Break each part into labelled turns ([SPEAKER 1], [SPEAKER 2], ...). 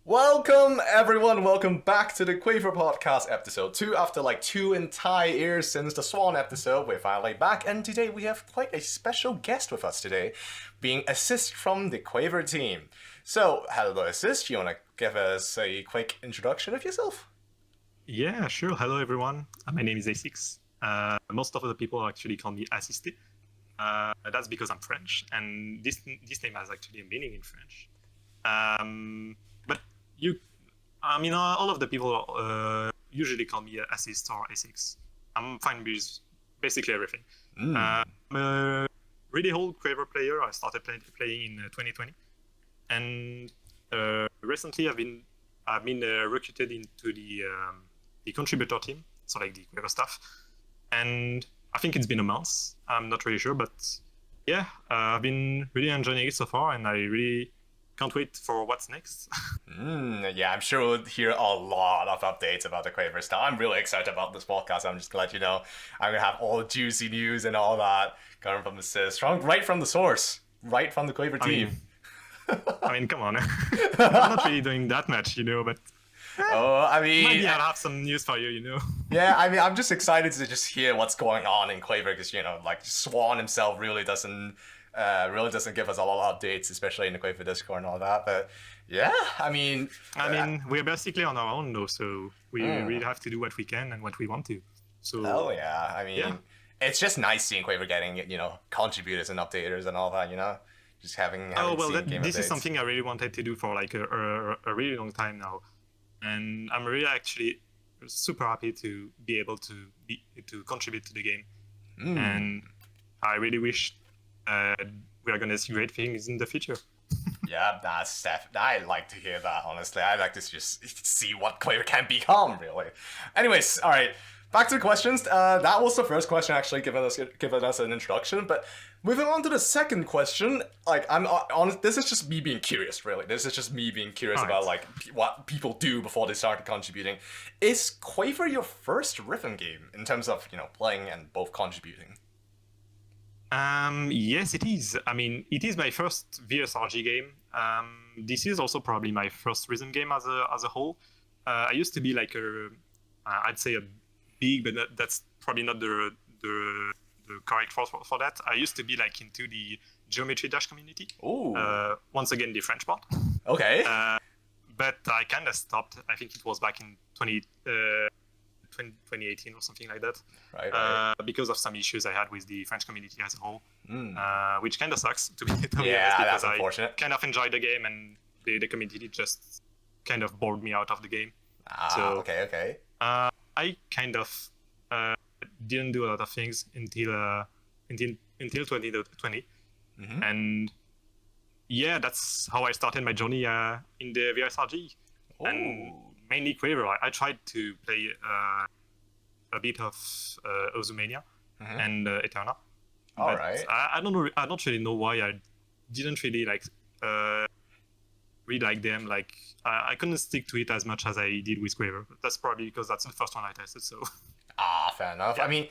[SPEAKER 1] Welcome everyone, welcome back to the Quaver Podcast episode 2. After like 2 entire years since the Swan episode, we're finally back, and today we have quite a special guest with us today, being A6sT from the Quaver team. So, hello A6sT, you want to give us a quick introduction of yourself?
[SPEAKER 2] Yeah, sure. Hello everyone. My name is A6. Most of the people actually call me A6sT. That's because I'm French, and this name has actually a meaning in French. But all of the people usually call me A6sT or A6. I'm fine with basically everything. I'm a really old Quaver player. I started playing in 2020, and recently I've been recruited into the contributor team, so like the Quaver stuff. And I think it's been a month. I'm not really sure, but yeah, I've been really enjoying it so far, and I really can't wait for what's next.
[SPEAKER 1] Yeah, I'm sure we'll hear a lot of updates about the Quaver stuff. I'm really excited about this podcast. I'm just gonna let you know I'm gonna have all the juicy news and all that coming from A6sT, right from the source, right from the Quaver team.
[SPEAKER 2] I mean, come on. I'm not really doing that much, but maybe I'll have some news for you,
[SPEAKER 1] Yeah, I'm just excited to just hear what's going on in Quaver because, like Swan himself really doesn't give us a lot of updates, especially in the Quaver Discord and all that. But yeah,
[SPEAKER 2] we're basically on our own though, so we really have to do what we can and what we want to. So
[SPEAKER 1] it's just nice seeing Quaver getting contributors and updaters and all that, just having
[SPEAKER 2] this
[SPEAKER 1] updates.
[SPEAKER 2] Is something I really wanted to do for like a really long time now, and I'm really actually super happy to be able to contribute to the game, and I really wish we are gonna see great things in the future.
[SPEAKER 1] Yeah, that's I like to hear that, honestly. I like to just see what Quaver can become, really. Anyways, all right, back to the questions. That was the first question, actually, giving us an introduction. But moving on to the second question, like, I'm honest, this is just me being curious, really. This is just me being curious about like what people do before they start contributing. Is Quaver your first rhythm game in terms of playing and both contributing?
[SPEAKER 2] Yes, it is. I mean, it is my first VSRG game. This is also probably my first rhythm game as a whole. I used to be like I'd say a big, but that's probably not the correct word for that. I used to be like into the Geometry Dash community.
[SPEAKER 1] Ooh.
[SPEAKER 2] Once again, the French part.
[SPEAKER 1] Okay.
[SPEAKER 2] But I kind of stopped. I think it was back in 2018 or something like that,
[SPEAKER 1] right.
[SPEAKER 2] Because of some issues I had with the French community as a whole, which kind of sucks to be honest, because
[SPEAKER 1] that's unfortunate.
[SPEAKER 2] I kind of enjoyed the game and the community just kind of bored me out of the game.
[SPEAKER 1] Okay.
[SPEAKER 2] I kind of didn't do a lot of things until 2020, and yeah, that's how I started my journey in the VSRG. And mainly Quaver. I tried to play a bit of Ozumania and Eterna.
[SPEAKER 1] All right.
[SPEAKER 2] I don't know. I don't really know why I didn't really read like them. Like I couldn't stick to it as much as I did with Quaver. That's probably because that's the first one I tested. So.
[SPEAKER 1] Fair enough. Yeah. I mean,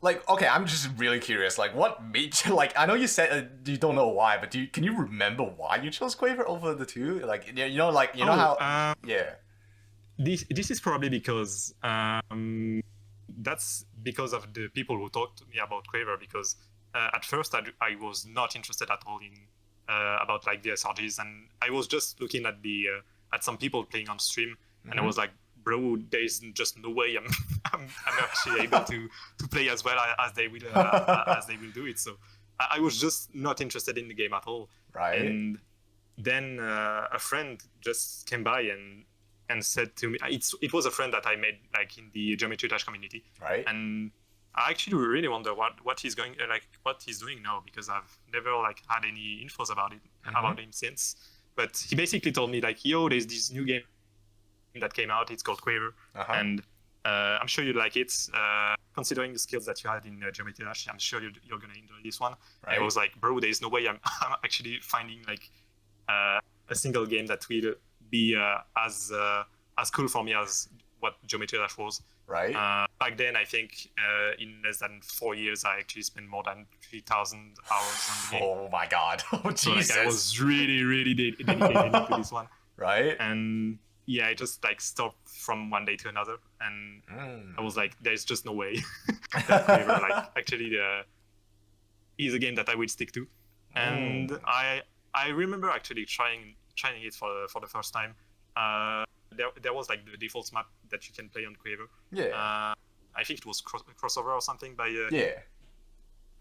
[SPEAKER 1] like, okay, I'm just really curious. Like, what made you, like, I know you said you don't know why, but can you remember why you chose Quaver over the two? Like, know how. Yeah.
[SPEAKER 2] This is probably because that's because of the people who talked to me about Quaver. Because at first I was not interested at all in about like the SRGs, and I was just looking at at some people playing on stream, and I was like, bro, there's just no way I'm actually able to play as well as they will do it. So I was just not interested in the game at all.
[SPEAKER 1] Right.
[SPEAKER 2] And then a friend just came by and said to me, it was a friend that I made like in the Geometry Dash community,
[SPEAKER 1] right?
[SPEAKER 2] And I actually really wonder what he's doing now, because I've never like had any infos about him since. But he basically told me like, yo, there's this new game that came out. It's called Quaver, and I'm sure you'd like it. Considering the skills that you had in Geometry Dash, I'm sure you're gonna enjoy this one. Right. I was like, bro, there's no way I'm actually finding like a single game that will be as cool for me as what Geometry Dash was.
[SPEAKER 1] Right.
[SPEAKER 2] Back then, I think in less than 4 years, I actually spent more than 3,000 hours on the game.
[SPEAKER 1] Oh my god! Oh Jesus!
[SPEAKER 2] So, like, I was really, really dedicated to this one. right? And yeah, I just like stopped from one day to another, and I was like, there's just no way that Quaver like actually is a game that I will stick to. And I remember actually trying it for the first time. There was like the default map that you can play on Quaver.
[SPEAKER 1] Yeah.
[SPEAKER 2] I think it was crossover or something by
[SPEAKER 1] yeah.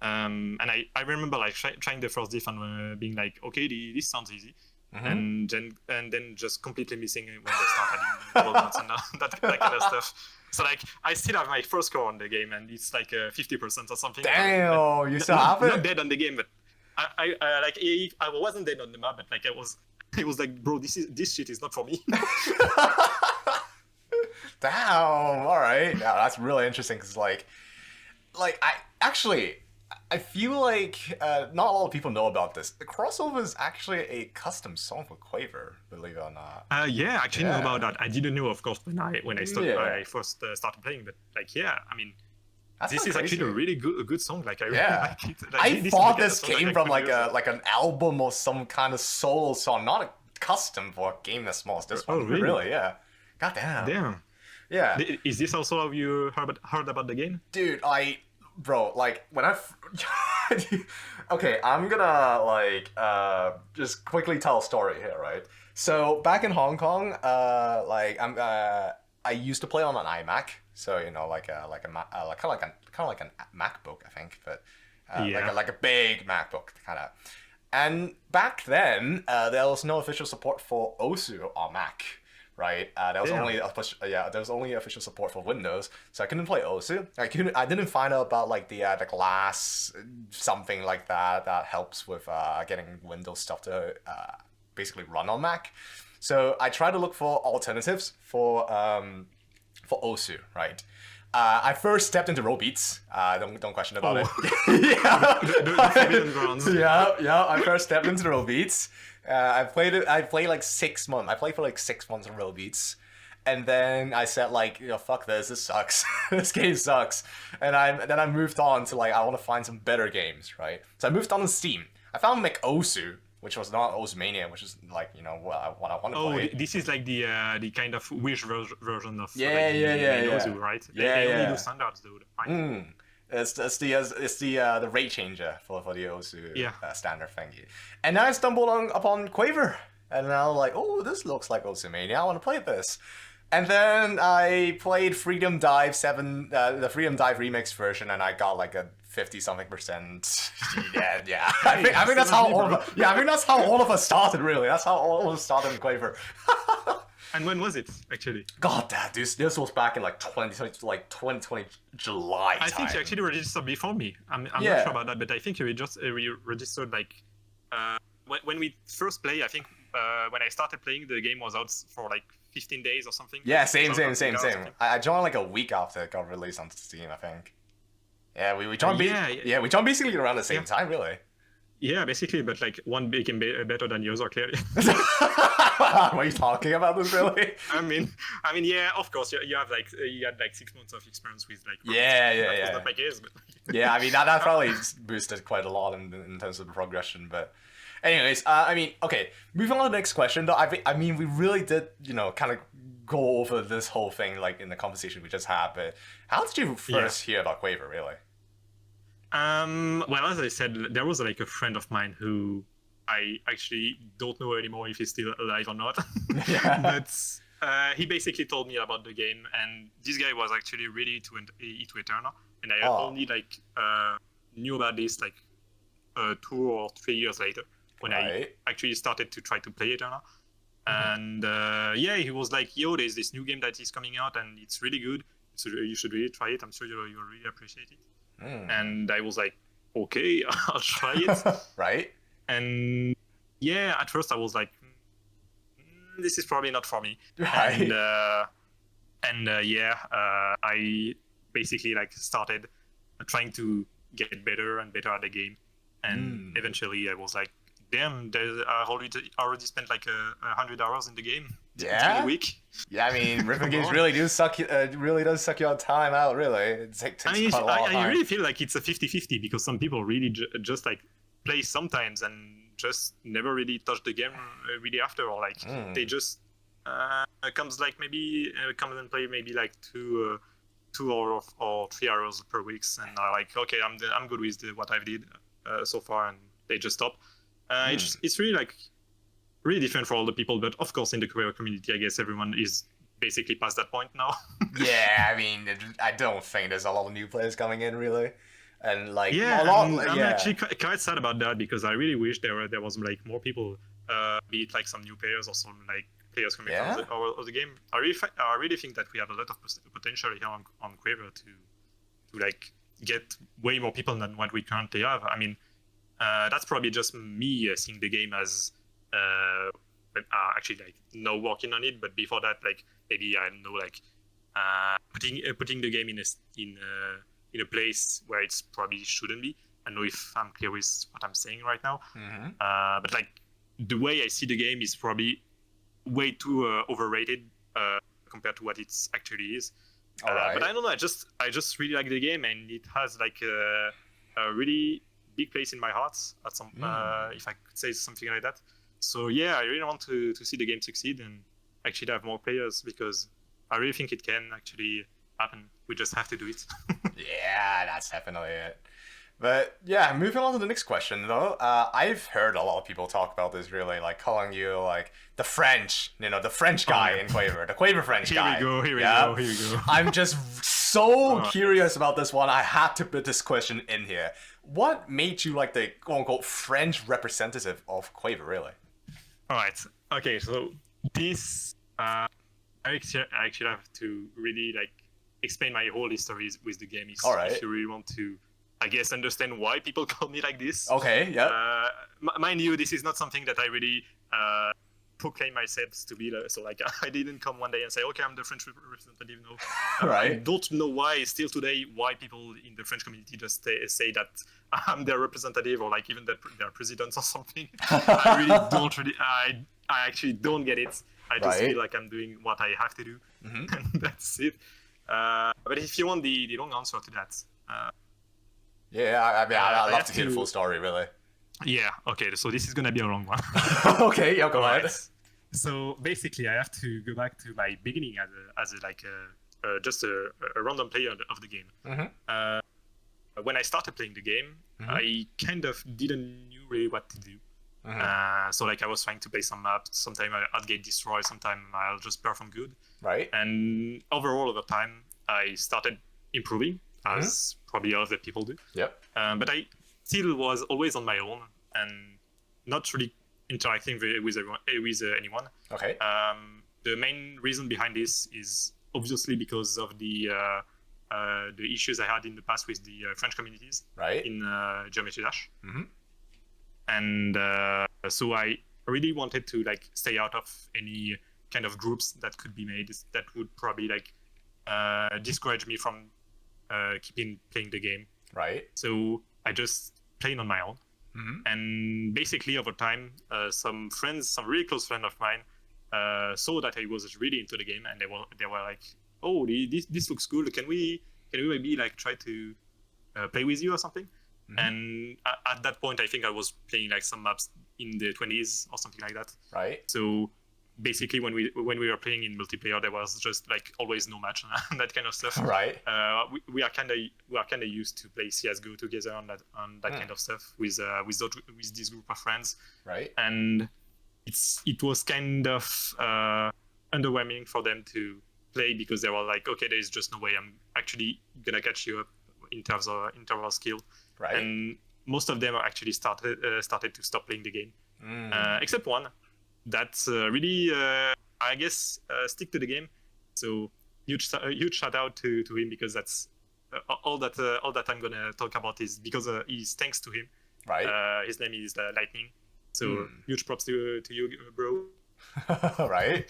[SPEAKER 2] And I remember like trying the first diff and being like, okay, this sounds easy. And then just completely missing when they start adding world mods and that kind of stuff. So like I still have my first score on the game and it's like 50% or something.
[SPEAKER 1] Damn, you still have it?
[SPEAKER 2] Not dead on the game, but I like I wasn't dead on the map, but like it was like, bro, this shit is not for me.
[SPEAKER 1] Damn. All right. Yeah, that's really interesting because like I feel like not a lot of people know about this. The crossover is actually a custom song for Quaver, believe it or not.
[SPEAKER 2] Yeah, I actually know about that. I didn't know, of course, when I first started playing. But like, yeah, I mean, this is actually a really good song. Like, I really like it. Like,
[SPEAKER 1] I thought this came from like an album or some kind of solo song, not a custom for a game as small as this one.
[SPEAKER 2] Really?
[SPEAKER 1] Really? Yeah. God damn.
[SPEAKER 2] Damn.
[SPEAKER 1] Yeah.
[SPEAKER 2] Is this also how you heard about the game?
[SPEAKER 1] Dude, bro, like when okay, I'm gonna like just quickly tell a story here, right? So back in Hong Kong, I used to play on an iMac, so you know, like kind of like a MacBook, I think, but like a big MacBook kind of. And back then, there was no official support for OSU on Mac. Right, there was only official support for Windows, so I couldn't play OSU. I didn't find out about like the glass something like that helps with getting Windows stuff to basically run on Mac. So I tried to look for alternatives for OSU. Right, I first stepped into Robeats. Don't question about it.
[SPEAKER 2] The forbidden grounds.
[SPEAKER 1] Yeah. I first stepped into Robeats. I played like 6 months. I played for like 6 months in Robeats. And then I said like, fuck this sucks. This game sucks. And I moved on to like, I want to find some better games, right? So I moved on to Steam. I found McOsu, which was not Osmania, which is like, what I want to play.
[SPEAKER 2] Oh, this is like the kind of Wish version of
[SPEAKER 1] Osu,
[SPEAKER 2] right?
[SPEAKER 1] They
[SPEAKER 2] only do standards though, right?
[SPEAKER 1] It's the rate changer for the Osu standard thingy. And then I stumbled upon Quaver, and I was like, oh, this looks like Osumania. I want to play this. And then I played Freedom Dive 7, the Freedom Dive remix version, and I got like a 50-something%. Yeah. I think that's how all of us started. Really, that's how all of us started in Quaver.
[SPEAKER 2] And when was it actually?
[SPEAKER 1] God, this was back in like 2020 July.
[SPEAKER 2] I think you actually registered before me. I'm not sure about that, but I think you just registered like when we first played. I think when I started playing, the game was out for like 15 days or something.
[SPEAKER 1] Yeah, same. I joined like a week after it got released on Steam, I think. Yeah, we joined. We joined basically around the same time, really. Yeah,
[SPEAKER 2] basically, but like one became better than the other, clearly.
[SPEAKER 1] What are you talking about this, really?
[SPEAKER 2] I mean, yeah, of course, you had like 6 months of experience with like.
[SPEAKER 1] That
[SPEAKER 2] was not my case, but.
[SPEAKER 1] Yeah, I mean that probably boosted quite a lot in terms of the progression, but. Anyways, okay, moving on to the next question, though. I mean, we really did, kind of go over this whole thing like in the conversation we just had. But how did you first hear about Quaver, really?
[SPEAKER 2] Well, as I said, there was like a friend of mine who I actually don't know anymore if he's still alive or not. But he basically told me about the game, and this guy was actually really into Eterna, and I only like knew about this like 2 or 3 years later when I actually started to try to play Eterna. And he was like, yo, there's this new game that is coming out and it's really good, so you should really try it. I'm sure you'll really appreciate it. And I was like, okay, I'll try it.
[SPEAKER 1] Right.
[SPEAKER 2] And at first I was like, this is probably not for me.
[SPEAKER 1] Right.
[SPEAKER 2] I basically like started trying to get better and better at the game. And eventually I was like, damn, I've already spent like 100 hours in the game. It's really weak.
[SPEAKER 1] Yeah, I mean, rhythm games really do suck. Really does suck your time out. Really, it takes quite a lot of time.
[SPEAKER 2] I really feel like it's a 50-50 because some people really just like play sometimes and just never really touched the game really after, or like they just comes and play maybe like 2 or 3 hours per week, and are like, okay, I'm good with what I've did so far, and they just stop. It's really like really different for all the people, but of course in the Quaver community, I guess everyone is basically past that point now.
[SPEAKER 1] Yeah, I mean, I don't think there's a lot of new players coming in really, and like
[SPEAKER 2] I'm actually quite sad about that, because I really wish there was like more people, be it like some new players or some like players coming out of the game. I really think that we have a lot of potential here on Quaver to like get way more people than what we currently have. I mean, that's probably just me seeing the game as actually like no working on it, but before that, like maybe I don't know, like putting the game in a place where it's probably shouldn't be. I don't know if I'm clear with what I'm saying right now, but like the way I see the game is probably way too overrated compared to what it actually is. But I don't know. I just really like the game, and it has like a really big place in my heart at some, if I could say something like that. So yeah, I really want to see the game succeed and actually have more players, because I really think it can actually happen. We just have to do it.
[SPEAKER 1] Yeah, that's definitely it. But yeah, moving on to the next question though. I've heard a lot of people talk about this, really, like calling you like the French, the French guy in Quaver, the Quaver French guy.
[SPEAKER 2] Here we go.
[SPEAKER 1] I'm just so curious about this one. I had to put this question in here. What made you like the quote unquote French representative of Quaver, really?
[SPEAKER 2] All right. Okay. So this, I actually have to really like explain my whole history with the game. If you really want to, I guess, understand why people call me like this.
[SPEAKER 1] Okay. Yeah.
[SPEAKER 2] Mind you, this is not something that I really proclaim myself to be. So like, I didn't come one day and say, okay, I'm the French representative. No.
[SPEAKER 1] Right.
[SPEAKER 2] I don't know why still today why people in the French community just say that I'm their representative, or like even their president or something. I actually don't get it. I just feel like I'm doing what I have to do, and that's it. But if you want the long answer to that,
[SPEAKER 1] I'd love to hear the full story, really.
[SPEAKER 2] Yeah. Okay. So this is gonna be a long one.
[SPEAKER 1] Okay. Yeah. Go ahead.
[SPEAKER 2] So basically, I have to go back to my beginning as just a random player of the game. When I started playing the game, I kind of didn't know really what to do. So like I was trying to play some maps. Sometimes I'd get destroyed. Sometimes I'll just perform good.
[SPEAKER 1] Right.
[SPEAKER 2] And overall, over time, I started improving, as probably other people do.
[SPEAKER 1] Yep.
[SPEAKER 2] But I still was always on my own and not really interacting with anyone.
[SPEAKER 1] Okay.
[SPEAKER 2] The main reason behind this is obviously because of the issues I had in the past with the French communities.
[SPEAKER 1] Right.
[SPEAKER 2] In Geometry Dash. And so I really wanted to like stay out of any kind of groups that could be made that would probably like discourage me from keeping playing the game.
[SPEAKER 1] Right.
[SPEAKER 2] So I just played on my own. And basically over time, some really close friends of mine saw that I was really into the game, and they were like, oh, this looks cool. Can we maybe like try to play with you or something? And at that point, I think I was playing like some maps in the 20s or something like that.
[SPEAKER 1] Right.
[SPEAKER 2] So basically, when we were playing in multiplayer, there was just like always no match and that kind of stuff.
[SPEAKER 1] Right.
[SPEAKER 2] We are kind of used to play CS:GO together on that kind of stuff with this group of friends.
[SPEAKER 1] Right.
[SPEAKER 2] And it was kind of underwhelming for them to play, because they were like, okay, there is just no way I'm actually gonna catch you up in terms of skill.
[SPEAKER 1] Right.
[SPEAKER 2] And most of them actually started to stop playing the game, except one that's really, I guess, stick to the game. So huge shout out to him, because that's all that I'm gonna talk about is because is thanks to him.
[SPEAKER 1] Right.
[SPEAKER 2] His name is Lightning. So huge props to you, bro.
[SPEAKER 1] Right.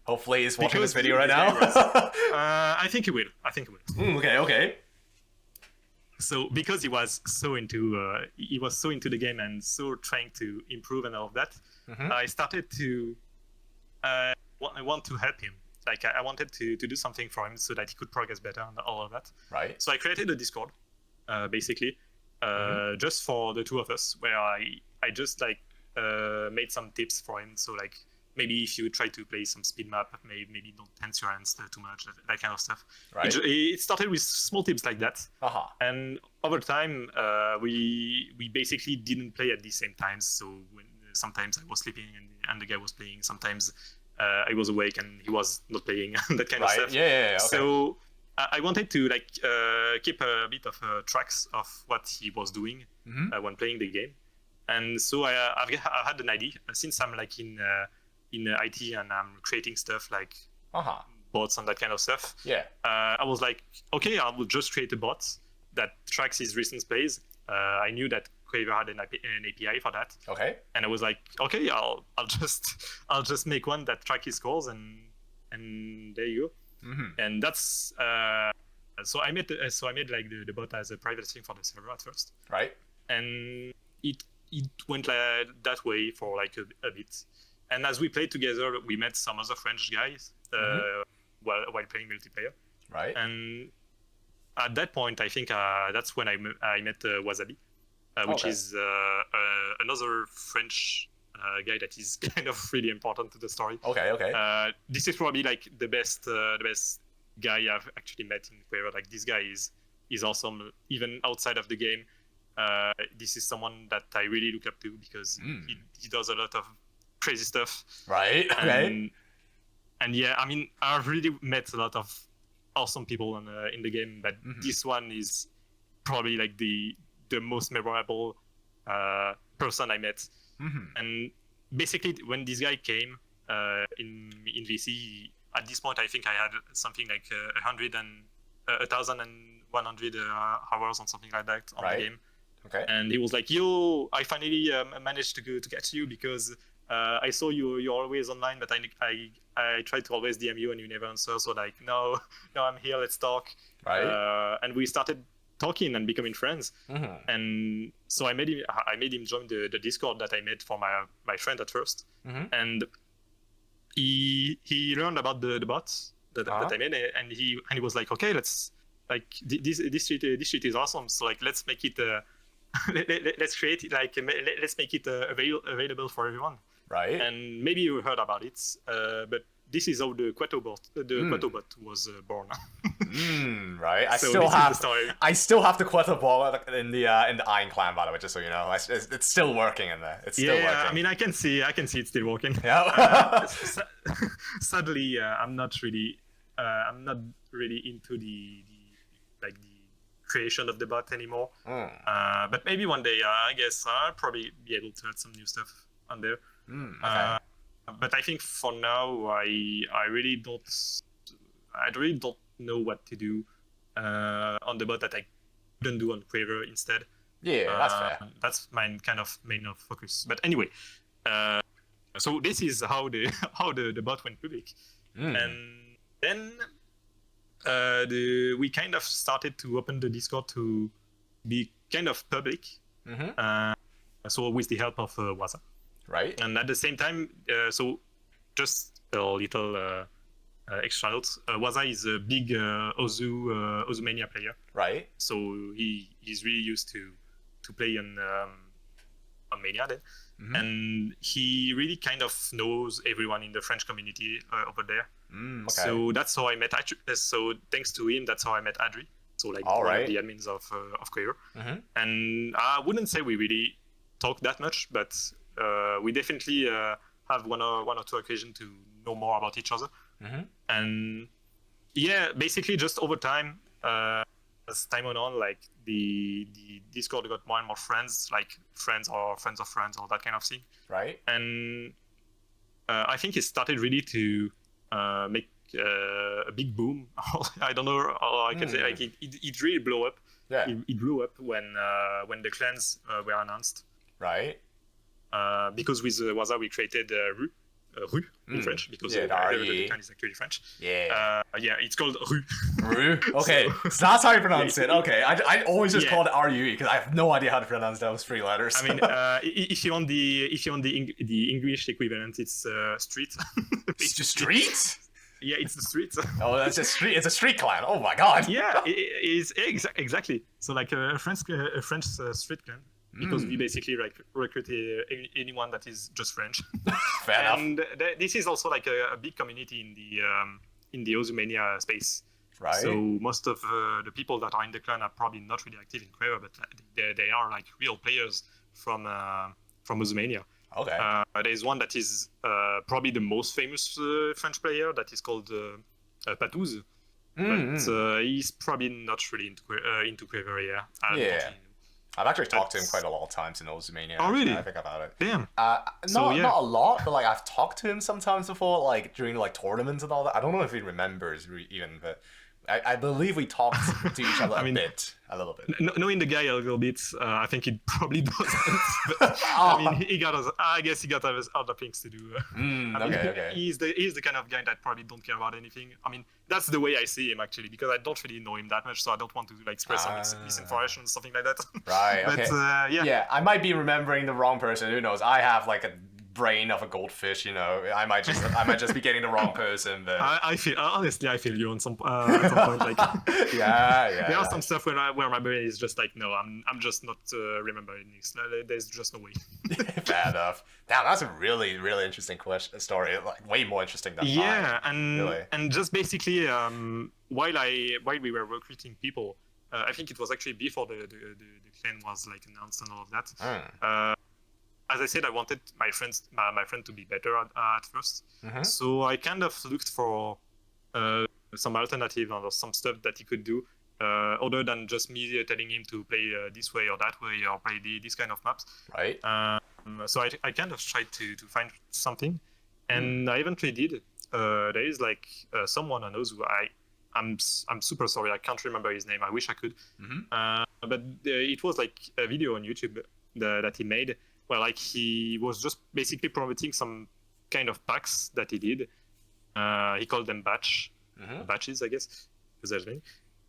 [SPEAKER 1] Hopefully he's watching this video right now.
[SPEAKER 2] I think he will.
[SPEAKER 1] Okay.
[SPEAKER 2] So because he was so into the game and so trying to improve and all of that, I started to I want to help him. Like I wanted to do something for him so that he could progress better and all of that.
[SPEAKER 1] Right.
[SPEAKER 2] So I created a Discord, basically, just for the two of us, where I just like made some tips for him. So like maybe if you try to play some speed map, maybe don't tense your hands too much, that kind of stuff.
[SPEAKER 1] Right.
[SPEAKER 2] It started with small tips like that, and over time we basically didn't play at the same times. So when sometimes I was sleeping and the guy was playing. Sometimes I was awake and he was not playing. That kind of stuff.
[SPEAKER 1] Yeah. Okay.
[SPEAKER 2] So I wanted to like keep a bit of tracks of what he was doing when playing the game. And so I've had an idea, since I'm like in IT and I'm creating stuff like bots and that kind of stuff.
[SPEAKER 1] Yeah.
[SPEAKER 2] I was like, okay, I will just create a bot that tracks his recent plays. I knew that Quaver had an API for that.
[SPEAKER 1] Okay.
[SPEAKER 2] And I was like, okay, I'll just make one that tracks his scores, and there you go. And that's so I made like the bot as a private thing for the server at first.
[SPEAKER 1] Right.
[SPEAKER 2] And it went that way for like a bit. And as we played together, we met some other French guys while playing multiplayer.
[SPEAKER 1] Right.
[SPEAKER 2] And at that point, I think that's when I met Wasabi, which is another French guy that is kind of really important to the story.
[SPEAKER 1] Okay.
[SPEAKER 2] This is probably like the best guy I've actually met in Quaver. Like this guy is awesome, even outside of the game. This is someone that I really look up to because he does a lot of crazy stuff.
[SPEAKER 1] Right. Okay.
[SPEAKER 2] And yeah, I mean, I've really met a lot of awesome people in the game, but this one is probably like the most memorable person I met. And basically, when this guy came in VC, at this point, I think I had something like 1,100 hours or something like that on the game.
[SPEAKER 1] Okay.
[SPEAKER 2] And he was like, "Yo, I finally managed to catch you because I saw you're always online, but I tried to always DM you and you never answer. So like, no, I'm here. Let's talk."
[SPEAKER 1] Right.
[SPEAKER 2] And we started talking and becoming friends. And so I made him join the Discord that I made for my friend at first. And he learned about the bots that I made, and he was like, okay, let's like this shit is awesome. So like, let's make it. Let's create it, like let's make it available for everyone.
[SPEAKER 1] Right.
[SPEAKER 2] And maybe you heard about it, but this is how the Quato bot was born.
[SPEAKER 1] Right. I still have the Quato bot in the AiAe clan, by the way, just so you know. It's still working in there. It's still working.
[SPEAKER 2] I mean, I can see it's still working.
[SPEAKER 1] Yeah.
[SPEAKER 2] Sadly, I'm not really into the creation of the bot anymore. But maybe one day, I guess I'll probably be able to add some new stuff on there.
[SPEAKER 1] Okay.
[SPEAKER 2] But I think for now, I really don't know what to do on the bot that I couldn't do on Quaver instead.
[SPEAKER 1] Yeah, that's fair.
[SPEAKER 2] That's my kind of main focus. But anyway, so this is how the bot went public, and then we kind of started to open the Discord to be kind of public. So with the help of Wasa.
[SPEAKER 1] Right.
[SPEAKER 2] And at the same time, so just a little extra note. Wasa is a big Ozumania player.
[SPEAKER 1] Right.
[SPEAKER 2] So he's really used to play on Mania then. And he really kind of knows everyone in the French community over there.
[SPEAKER 1] Okay.
[SPEAKER 2] So that's how I met. So thanks to him, that's how I met Adri. So like one of the admins of Quaver. And I wouldn't say we really talk that much, but we definitely have one or two occasions to know more about each other. And yeah, basically just over time, as time went on, like the Discord got more and more friends, like friends or friends of friends or that kind of thing.
[SPEAKER 1] Right.
[SPEAKER 2] And I think it started really to make a big boom. I don't know how I can say, like it really blew up.
[SPEAKER 1] Yeah.
[SPEAKER 2] It blew up when the clans were announced.
[SPEAKER 1] Right.
[SPEAKER 2] Because with Wasa we created Rue in French, because the clan is actually French.
[SPEAKER 1] Yeah.
[SPEAKER 2] It's called Rue.
[SPEAKER 1] Rue? Okay, so that's how you pronounce it. Okay, I always just called it RUE because I have no idea how to pronounce those three letters.
[SPEAKER 2] I mean, if you want the English equivalent, it's street.
[SPEAKER 1] It's just street?
[SPEAKER 2] Yeah, it's the street.
[SPEAKER 1] Oh, that's a street. It's a street clan. Oh my god.
[SPEAKER 2] Yeah, it is exactly. So like a French street clan, because we basically like recruit anyone that is just French.
[SPEAKER 1] Fair enough.
[SPEAKER 2] And this is also like a big community in the Ozumania space.
[SPEAKER 1] Right.
[SPEAKER 2] So most of the people that are in the clan are probably not really active in Quaver, but they are like real players from Ozumania.
[SPEAKER 1] Okay.
[SPEAKER 2] There's one that is probably the most famous French player that is called Patouz. But he's probably not really into Quaver, yeah.
[SPEAKER 1] Yeah. I've actually talked to him quite a lot of times in Ozumania.
[SPEAKER 2] Oh, really?
[SPEAKER 1] I think about it.
[SPEAKER 2] Damn.
[SPEAKER 1] Not a lot, but like I've talked to him sometimes before, like during like tournaments and all that. I don't know if he remembers even, but I believe we talked to each other a little bit.
[SPEAKER 2] Knowing the guy a little bit, I think he probably doesn't. But, I mean, I guess he got other things to do.
[SPEAKER 1] Okay.
[SPEAKER 2] He's the kind of guy that probably don't care about anything. I mean, that's the way I see him actually, because I don't really know him that much, so I don't want to like spread some misinformation or something like that.
[SPEAKER 1] Right.
[SPEAKER 2] But
[SPEAKER 1] okay. Yeah, I might be remembering the wrong person. Who knows? I have like a brain of a goldfish, you know. I might just be getting the wrong person. But
[SPEAKER 2] I feel you on some at some point. Like there are some stuff where my brain is just like, no, I'm just not remembering this. There's just no way.
[SPEAKER 1] Fair enough. Damn, that's a really interesting story. Like way more interesting than mine.
[SPEAKER 2] And just basically while we were recruiting people, I think it was actually before the clan was like announced and all of that. As I said, I wanted my friend to be better at first. So I kind of looked for some alternative or some stuff that he could do other than just me telling him to play this way or that way or play this kind of maps.
[SPEAKER 1] Right.
[SPEAKER 2] So I kind of tried to find something, and I eventually did. There is like someone I know who I'm super sorry, I can't remember his name. I wish I could. But it was like a video on YouTube that he made, where like he was just basically promoting some kind of packs that he did. He called them batches, I guess, because there's many.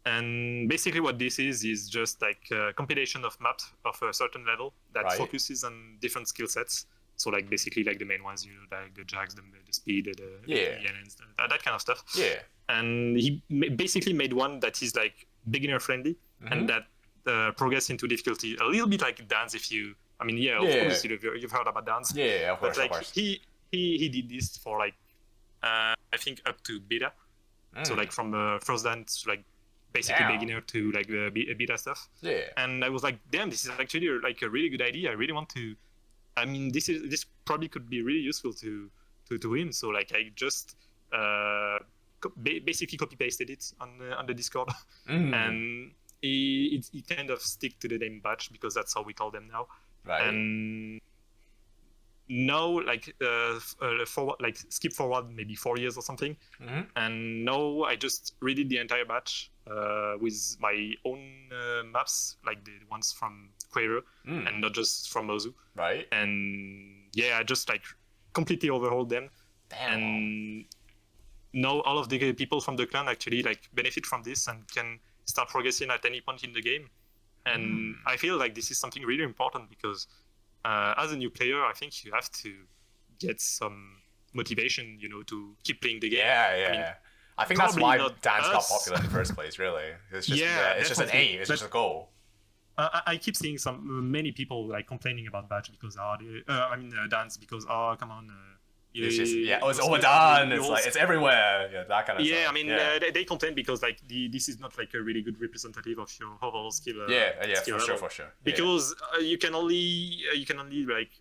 [SPEAKER 2] And basically what this is just like a compilation of maps of a certain level that focuses on different skill sets. So like basically like the main ones, you know, like the jags, the speed, the ENNs, that kind of stuff.
[SPEAKER 1] Yeah.
[SPEAKER 2] And he basically made one that is like beginner friendly and that progress into difficulty a little bit like dance. Of course you've heard about dance.
[SPEAKER 1] Yeah, of course.
[SPEAKER 2] But like he did this for like I think up to beta. So like from first dance to like basically beginner to like the beta stuff. Yeah. And I was like, damn, this is actually like a really good idea. I really want to. I mean, this probably could be really useful to him. So like I just basically copy pasted it on the Discord, and he kind of stick to the name batch because that's how we call them now. Right. And now like forward, like skip forward maybe 4 years or something, and now I just redid the entire batch with my own maps, like the ones from Quaver and not just from Ozu. Right. And yeah, I just like completely overhauled them. Damn. And now all of the people from the clan actually like benefit from this and can start progressing at any point in the game. And I feel like this is something really important because as a new player, I think you have to get some motivation, you know, to keep playing the game.
[SPEAKER 1] I think that's why dance got popular in the first place, really. It's just it's just an aim, it's just a goal.
[SPEAKER 2] I keep seeing many people like complaining about batch because dance because come on.
[SPEAKER 1] It's just it's overdone. It's like it's everywhere. Yeah, that kind of stuff.
[SPEAKER 2] I mean they complain because like this is not like a really good representative of your overall skill.
[SPEAKER 1] For sure.
[SPEAKER 2] Because you can only like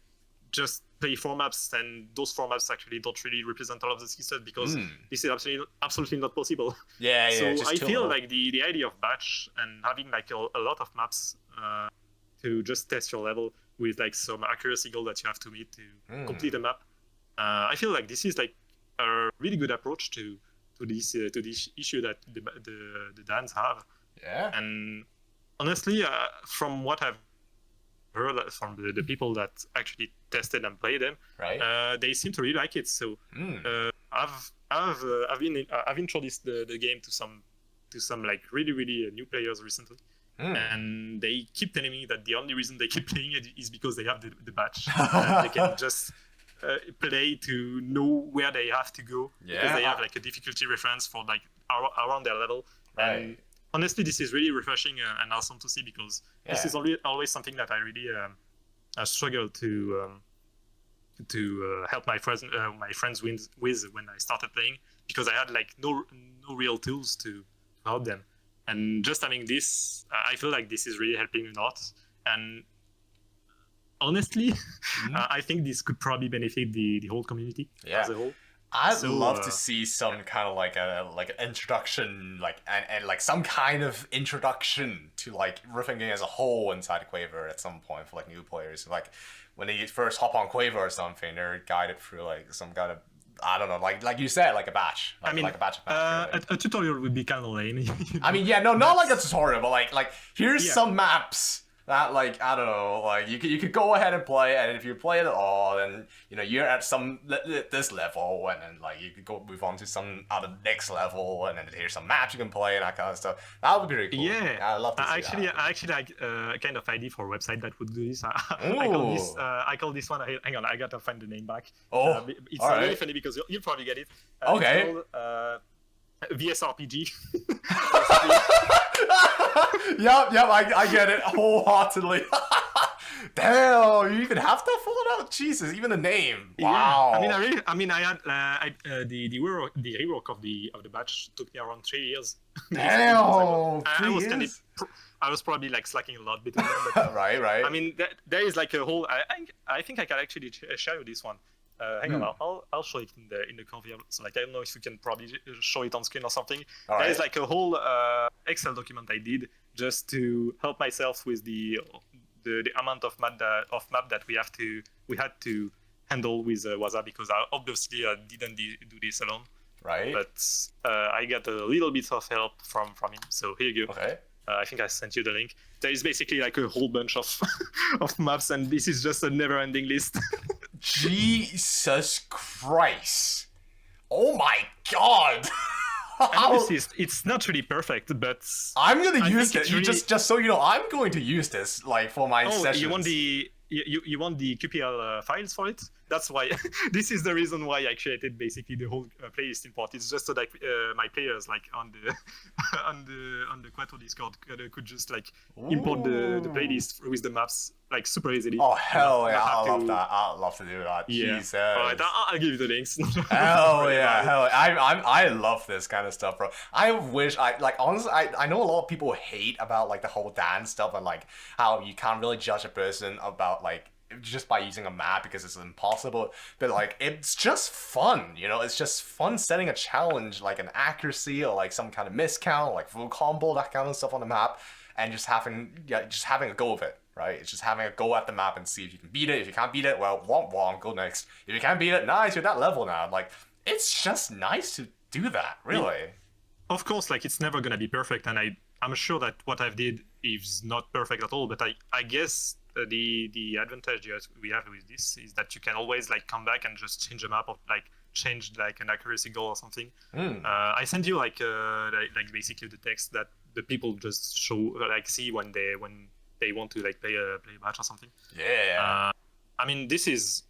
[SPEAKER 2] just play 4 maps, and those 4 maps actually don't really represent all of the skill set because this is absolutely not possible. So I feel like the idea of batch and having like a lot of maps to just test your level with like some accuracy goal that you have to meet to complete a map. I feel like this is like a really good approach to this issue that the Dans have. Yeah. And honestly, from what I've heard from the people that actually tested and played them, they seem to really like it. So I've introduced the game to some like really new players recently. And they keep telling me that the only reason they keep playing it is because they have the batch. They can just play to know where they have to go because they
[SPEAKER 1] Yeah.
[SPEAKER 2] have like a difficulty reference for like around their level.
[SPEAKER 1] Right.
[SPEAKER 2] And honestly, this is really refreshing and awesome to see because this is always something that I really struggle to help my friends with when I started playing because I had like no real tools to help them. And just having this, I feel like this is really helping a lot. And honestly, I think this could probably benefit the whole community as a whole.
[SPEAKER 1] I'd love to see some kind of like an introduction, like and like some kind of introduction to like riffing as a whole inside Quaver at some point for like new players. Like when they first hop on Quaver or something, they're guided through like some kind of, I don't know, like you said, like a batch. Like, like a batch of match.
[SPEAKER 2] A tutorial would be kind of lame.
[SPEAKER 1] I mean, yeah, no, not like a tutorial, but like here's some maps that like, I don't know, like you could go ahead and play, and if you play it at all, then you know you're at this level, and then like you could go move on to some other next level, and then here's some maps you can play and that kind of stuff. That would be really cool.
[SPEAKER 2] Yeah,
[SPEAKER 1] I'd love to see
[SPEAKER 2] I actually like a kind of idea for a website that would do this. I call this one. Hang on, I gotta find the name back. It's really funny because you'll probably get it.
[SPEAKER 1] Okay.
[SPEAKER 2] It's called, VSRPG.
[SPEAKER 1] Yep, I get it wholeheartedly. Damn, you even have that followed out? Jesus, even the name. Wow.
[SPEAKER 2] Yeah. I had the rework of the batch took me around 3 years.
[SPEAKER 1] Damn,
[SPEAKER 2] I was probably like slacking a lot between them. But,
[SPEAKER 1] right.
[SPEAKER 2] I mean, there is like a whole. I think I can actually share you this one. Hang on, I'll show it in the conv. So like I don't know if you can probably show it on screen or something. There is like a whole Excel document I did just to help myself with the amount of map that we had to handle with Waza because I obviously didn't do this alone.
[SPEAKER 1] Right.
[SPEAKER 2] But I got a little bit of help from him. So here you go.
[SPEAKER 1] Okay.
[SPEAKER 2] I think I sent you the link. There is basically like a whole bunch of of maps, and this is just a never-ending list.
[SPEAKER 1] Jesus Christ! Oh my God!
[SPEAKER 2] It's not really perfect, but
[SPEAKER 1] I'm gonna use it. Really... Just so you know, I'm going to use this like for my sessions.
[SPEAKER 2] You want the QPL files for it? That's why. This is the reason why I created basically the whole playlist import. It's just so that my players like on the on the Kotonie Discord could just like import the playlist with the maps like super easily.
[SPEAKER 1] Oh hell yeah! I love that. I'd love to do that. Yeah. Jesus.
[SPEAKER 2] All right, I'll give you the links.
[SPEAKER 1] Hell yeah! Hell, I love this kind of stuff, bro. I wish honestly I know a lot of people hate about like the whole dance stuff and like how you can't really judge a person about like just by using a map because it's impossible, but like it's just fun, you know. It's just fun setting a challenge like an accuracy or like some kind of miscount, like full combo, that kind of stuff on the map, and just having a go of it, right? It's just having a go at the map and see if you can beat it. If you can't beat it, well, womp, go next. If you can't beat it, nice, you're that level now. Like it's just nice to do that, really.
[SPEAKER 2] Of course, like it's never gonna be perfect, and I'm sure that what I've did is not perfect at all, but I guess the advantage we have with this is that you can always like come back and just change a map or like change like an accuracy goal or something. I sent you like basically the text that the people just show like see when they want to like play a match or something.
[SPEAKER 1] Yeah.
[SPEAKER 2] I mean this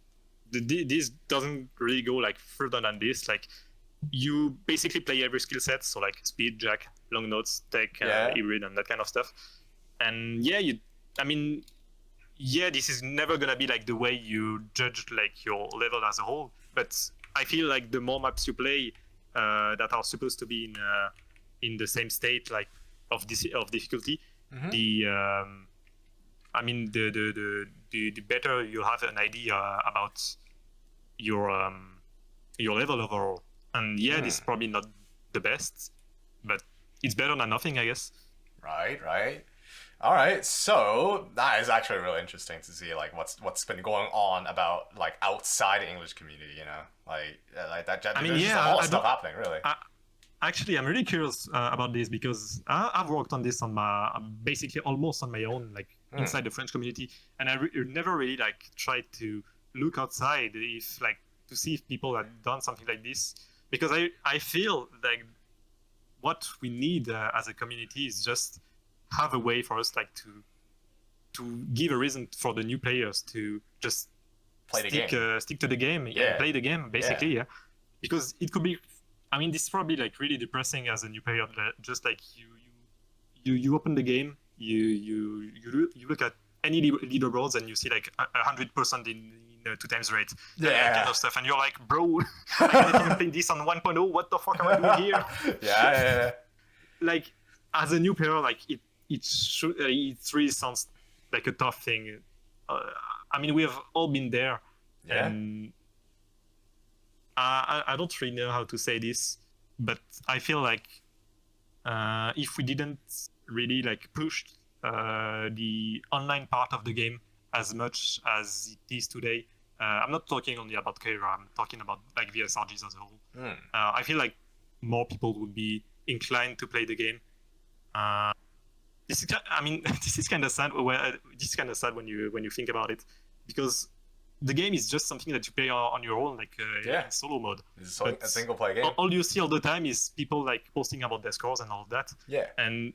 [SPEAKER 2] doesn't really go like further than this. Like you basically play every skill set, so like speed, jack, long notes, tech, hybrid, and that kind of stuff. And this is never gonna be like the way you judge like your level as a whole. But I feel like the more maps you play that are supposed to be in the same state like of difficulty, the better you have an idea about your level overall. And this is probably not the best, but it's better than nothing, I guess.
[SPEAKER 1] Right. All right, so that is actually really interesting to see like what's been going on about like outside the English community, you know, like that. There's just a lot of stuff happening, really.
[SPEAKER 2] Actually, I'm really curious about this because I've worked on this on basically almost on my own, like inside the French community, and I never really like tried to look outside if like to see if people had done something like this, because I feel like what we need as a community is just have a way for us like to give a reason for the new players to just
[SPEAKER 1] play the game.
[SPEAKER 2] Stick to the game and play the game, basically, yeah. Because it could be, I mean, this is probably like really depressing as a new player. Just like you open the game, you look at any leaderboards and you see like 100% in 2x rate, that kind of stuff, and you're like, bro, I can't even play this on 1.0. What the fuck am I doing here?
[SPEAKER 1] Yeah.
[SPEAKER 2] Like, as a new player, like it really sounds like a tough thing. I mean, we have all been there, and I don't really know how to say this, but I feel like if we didn't really like push the online part of the game as much as it is today, I'm not talking only about Quaver, I'm talking about like VSRGs as a whole. I feel like more people would be inclined to play the game. This is kind of sad. This is kind of sad when you think about it, because the game is just something that you play on your own, like in solo mode.
[SPEAKER 1] It's a single player game.
[SPEAKER 2] All you see all the time is people like posting about their scores and all of that.
[SPEAKER 1] Yeah.
[SPEAKER 2] And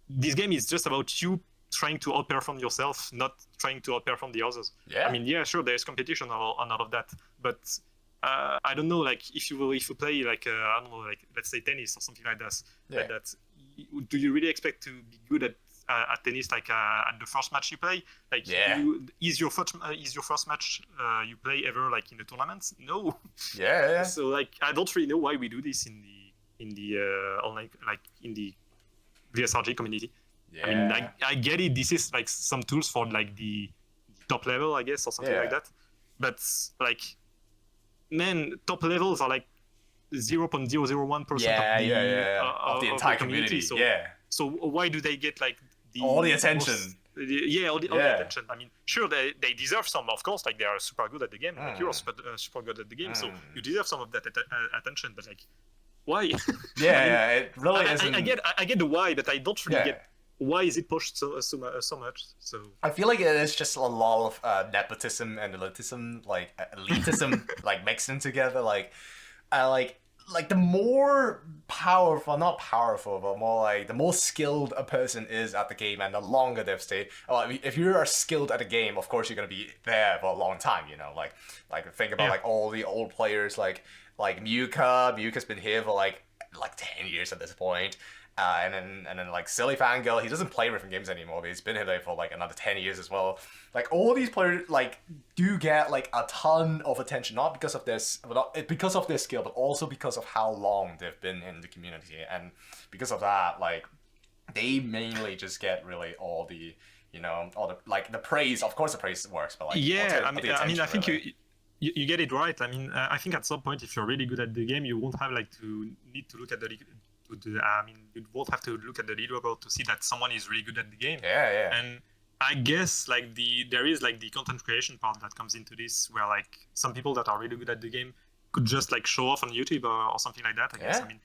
[SPEAKER 2] this game is just about you trying to outperform yourself, not trying to outperform the others.
[SPEAKER 1] Yeah.
[SPEAKER 2] I mean, yeah, sure, there's competition on all of that, but I don't know, like if you play like I don't know, like let's say tennis or something like that. Like that, do you really expect to be good at tennis like at the first match you play? Like, is your first match you play ever like in the tournaments? No.
[SPEAKER 1] Yeah.
[SPEAKER 2] So like I don't really know why we do this in the online, like in the VSRG community.
[SPEAKER 1] Yeah.
[SPEAKER 2] I mean, I get it. This is like some tools for like the top level, I guess, or something like that. But like, man, top levels are like 0.001%
[SPEAKER 1] of the entire community.
[SPEAKER 2] So why do they get like
[SPEAKER 1] all the attention?
[SPEAKER 2] All the attention. I mean, sure, they deserve some, of course. Like they are super good at the game. Like you're super good at the game, so you deserve some of that attention. But like, why?
[SPEAKER 1] It really isn't.
[SPEAKER 2] I get the why, but I don't really get why is it pushed so much. So
[SPEAKER 1] I feel like it is just a lot of nepotism and elitism, like mixed in together. Like the more powerful, not powerful, but more like the more skilled a person is at the game and the longer they've stayed. Well, if you are skilled at a game, of course you're gonna be there for a long time. You know, like think about like all the old players, like Muka's been here for like 10 years at this point. And then like Silly Fangirl, he doesn't play rhythm games anymore, but he's been here for like another 10 years as well. Like all these players like do get like a ton of attention, not because of because of their skill, but also because of how long they've been in the community. And because of that, like they mainly just get really all the like the praise. Of course the praise works, but like
[SPEAKER 2] I think you get it right. I mean, I think at some point if you're really good at the game, you won't have like to need to look at you won't have to look at the leaderboard to see that someone is really good at the game.
[SPEAKER 1] Yeah.
[SPEAKER 2] And I guess like there is like the content creation part that comes into this, where like some people that are really good at the game could just like show off on YouTube or something like that. I guess. I mean,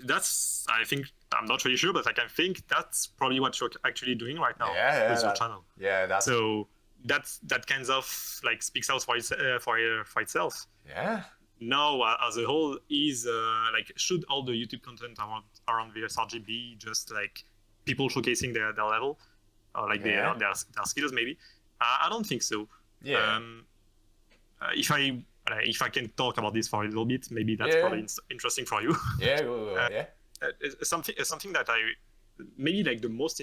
[SPEAKER 2] that's, I think, I'm not really sure, but I can think that's probably what you're actually doing right now with your channel.
[SPEAKER 1] Yeah, that's
[SPEAKER 2] so that kind of like speaks out for itself.
[SPEAKER 1] Yeah.
[SPEAKER 2] Now, as a whole, is like, should all the YouTube content around VSRG be just like people showcasing their level, or like their skills? Maybe I don't think so.
[SPEAKER 1] Yeah.
[SPEAKER 2] If I can talk about this for a little bit, maybe that's probably interesting for you. Something that I maybe like the most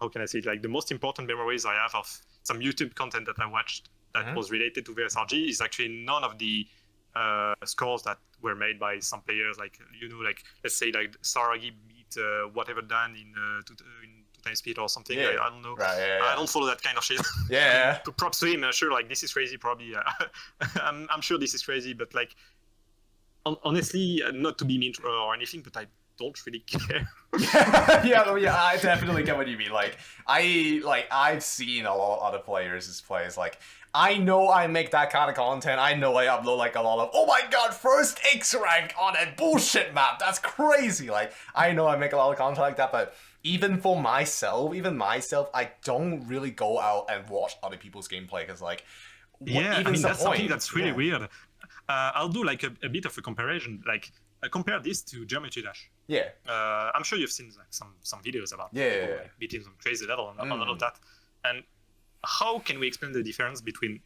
[SPEAKER 2] how can I say it? Like the most important memories I have of some YouTube content that I watched that was related to VSRG is actually none of the scores that were made by some players, like like let's say like Saragi beat whatever Dan in 2x speed or something. I don't know. I don't follow that kind of shit. Props to him. Sure, like this is crazy. Probably, I'm sure this is crazy, but like honestly, not to be mean or anything, but I don't really care.
[SPEAKER 1] I definitely get what you mean. I've seen a lot of other players' plays. Like, I know I make that kind of content. I know I upload like a lot of, oh my god, first X rank on a bullshit map. That's crazy. Like, I know I make a lot of content like that, but even myself, I don't really go out and watch other people's gameplay because like,
[SPEAKER 2] that's something that's really weird. I'll do like a bit of a comparison. Like, compare this to Geometry Dash. I'm sure you've seen like some videos about people like beating some crazy level and all of that. And how can we explain the difference between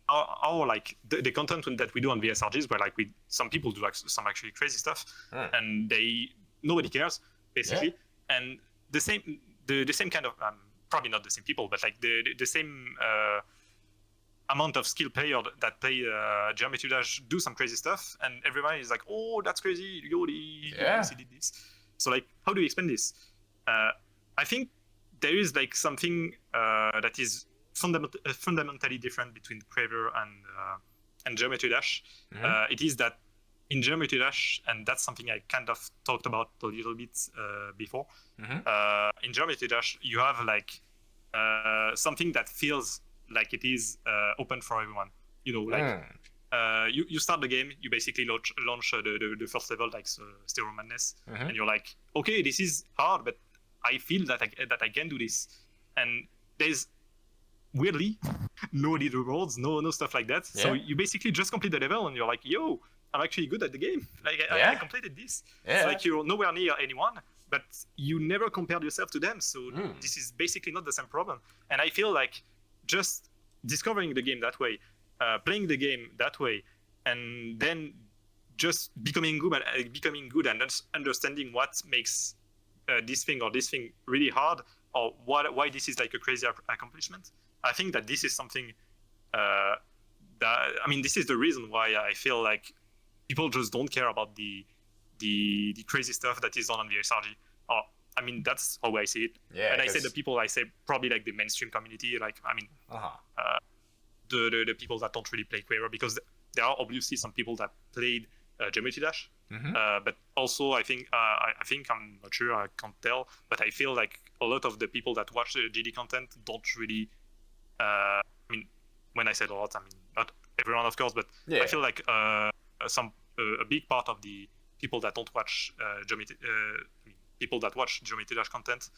[SPEAKER 2] our like the content that we do on VSRGs, where like some people do some actually crazy stuff, and nobody cares basically, and the same kind of probably not the same people, but like the same amount of skilled player that play Geometry Dash do some crazy stuff, and everybody is like, oh, that's crazy, he did this. So like, how do you explain this? I think there is like something that is fundamentally different between Quaver and Geometry Dash. It is that in Geometry Dash, and that's something I kind of talked about a little bit before. In Geometry Dash, you have like something that feels like it is open for everyone. You know, like you start the game, you basically launch the first level, like Stereo Madness, and you're like, okay, this is hard, but I feel that I can do this. And there's weirdly no leaderboards, no stuff like that. So you basically just complete the level, and you're like, yo, I'm actually good at the game. Like I completed this. It's like you're nowhere near anyone, but you never compared yourself to them. So this is basically not the same problem. And I feel like just discovering the game that way, playing the game that way, and then just becoming good and understanding what makes this thing really hard, or why this is like a crazy accomplishment. I think that this is something this is the reason why I feel like people just don't care about the crazy stuff that is done on the SRG. Or I mean, that's how I see it. And I say the people, I say probably like the mainstream community, like the people that don't really play Quaver, because there are obviously some people that played Geometry Dash, but also I think I'm not sure, I can't tell, but I feel like a lot of the people that watch the GD content don't really. I mean, when I say a lot, I mean not everyone, of course, but I feel like a big part of the people that don't watch people that watch Geometry Dash content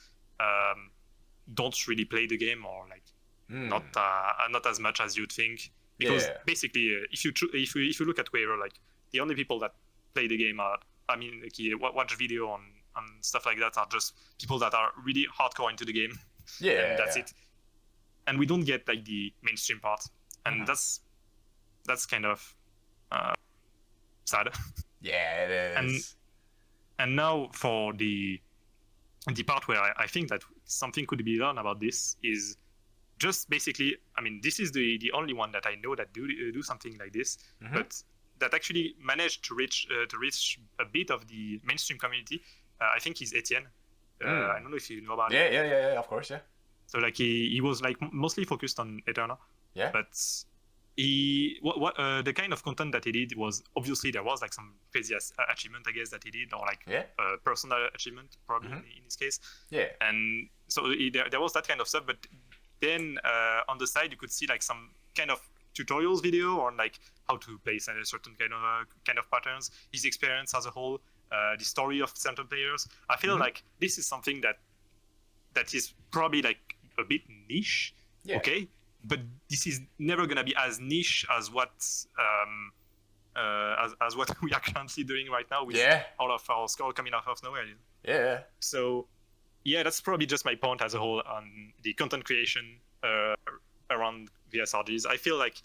[SPEAKER 2] don't really play the game, or like not as much as you'd think, because basically if you look at Quaver, like the only people that play the game are, I mean, like, watch video on stuff like that, are just people that are really hardcore into the game. And that's it. And we don't get like the mainstream part, and that's kind of sad.
[SPEAKER 1] Yeah, it is.
[SPEAKER 2] And now for the part where I think that something could be done about this is just basically, I mean, this is the only one that I know that do something like this, but that actually managed to reach a bit of the mainstream community. I think he's Etienne. I don't know if you know about it.
[SPEAKER 1] Yeah, of course, yeah.
[SPEAKER 2] So like he was like mostly focused on Eterna. Yeah. But the kind of content that he did was, obviously there was like some crazy achievement, I guess, that he did, or like personal achievement probably in his case. Yeah. And so there was that kind of stuff, but then on the side you could see like some kind of tutorials video on like how to play a certain kind of patterns, his experience as a whole, the story of certain players. I feel like this is something that is probably like a bit niche, okay, but this is never gonna be as niche as what as what we are currently doing right now with all of our score coming out of nowhere. Yeah. So that's probably just my point as a whole on the content creation around VSRGs. I feel like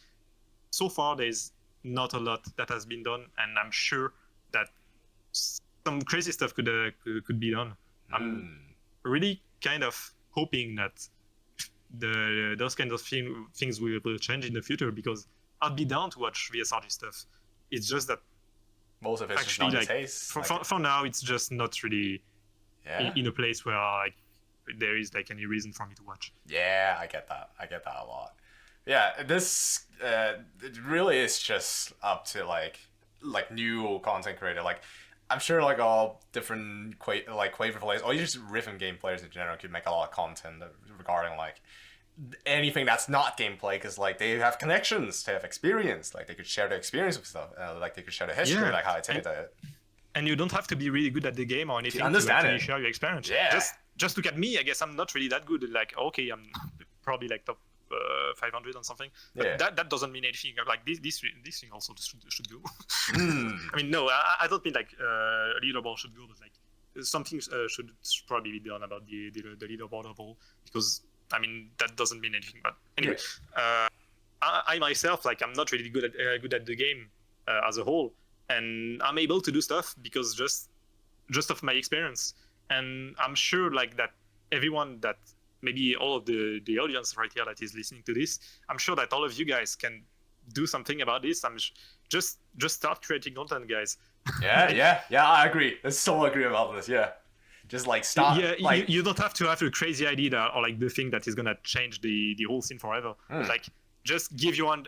[SPEAKER 2] so far there's not a lot that has been done, and I'm sure that some crazy stuff could be done. I'm really kind of hoping that those kinds of things will change in the future, because I'd be down to watch VSRG stuff. It's just that
[SPEAKER 1] most of it's actually just not
[SPEAKER 2] like, for now it's just not really in a place where like there is like any reason for me to watch.
[SPEAKER 1] Yeah, I get that a lot. Yeah, this it really is just up to like new content creator. Like I'm sure like all different Quaver players, or just rhythm game players in general, could make a lot of content regarding like anything that's not gameplay, because like they have connections, they have experience, like they could share their experience with stuff, like they could share the history, like how I take it.
[SPEAKER 2] And you don't have to be really good at the game or anything to actually share your experience. Yeah. Just look at me. I guess I'm not really that good. Like, okay, I'm probably like top 500 or something. But that doesn't mean anything. Like this thing also should go. I mean, no, I don't mean like leaderboard should go, but like something should probably be done about the leaderboard of all, because I mean, that doesn't mean anything. But anyway, I myself, like, I'm not really good at the game as a whole, and I'm able to do stuff because just of my experience. And I'm sure like that everyone that maybe all of the audience right here that is listening to this, I'm sure that all of you guys can do something about this. Just start creating content, guys.
[SPEAKER 1] Yeah, I agree. I so agree about this. Yeah, just like start.
[SPEAKER 2] Yeah,
[SPEAKER 1] like,
[SPEAKER 2] you don't have to have a crazy idea or like the thing that is gonna change the whole scene forever. Like, just give your own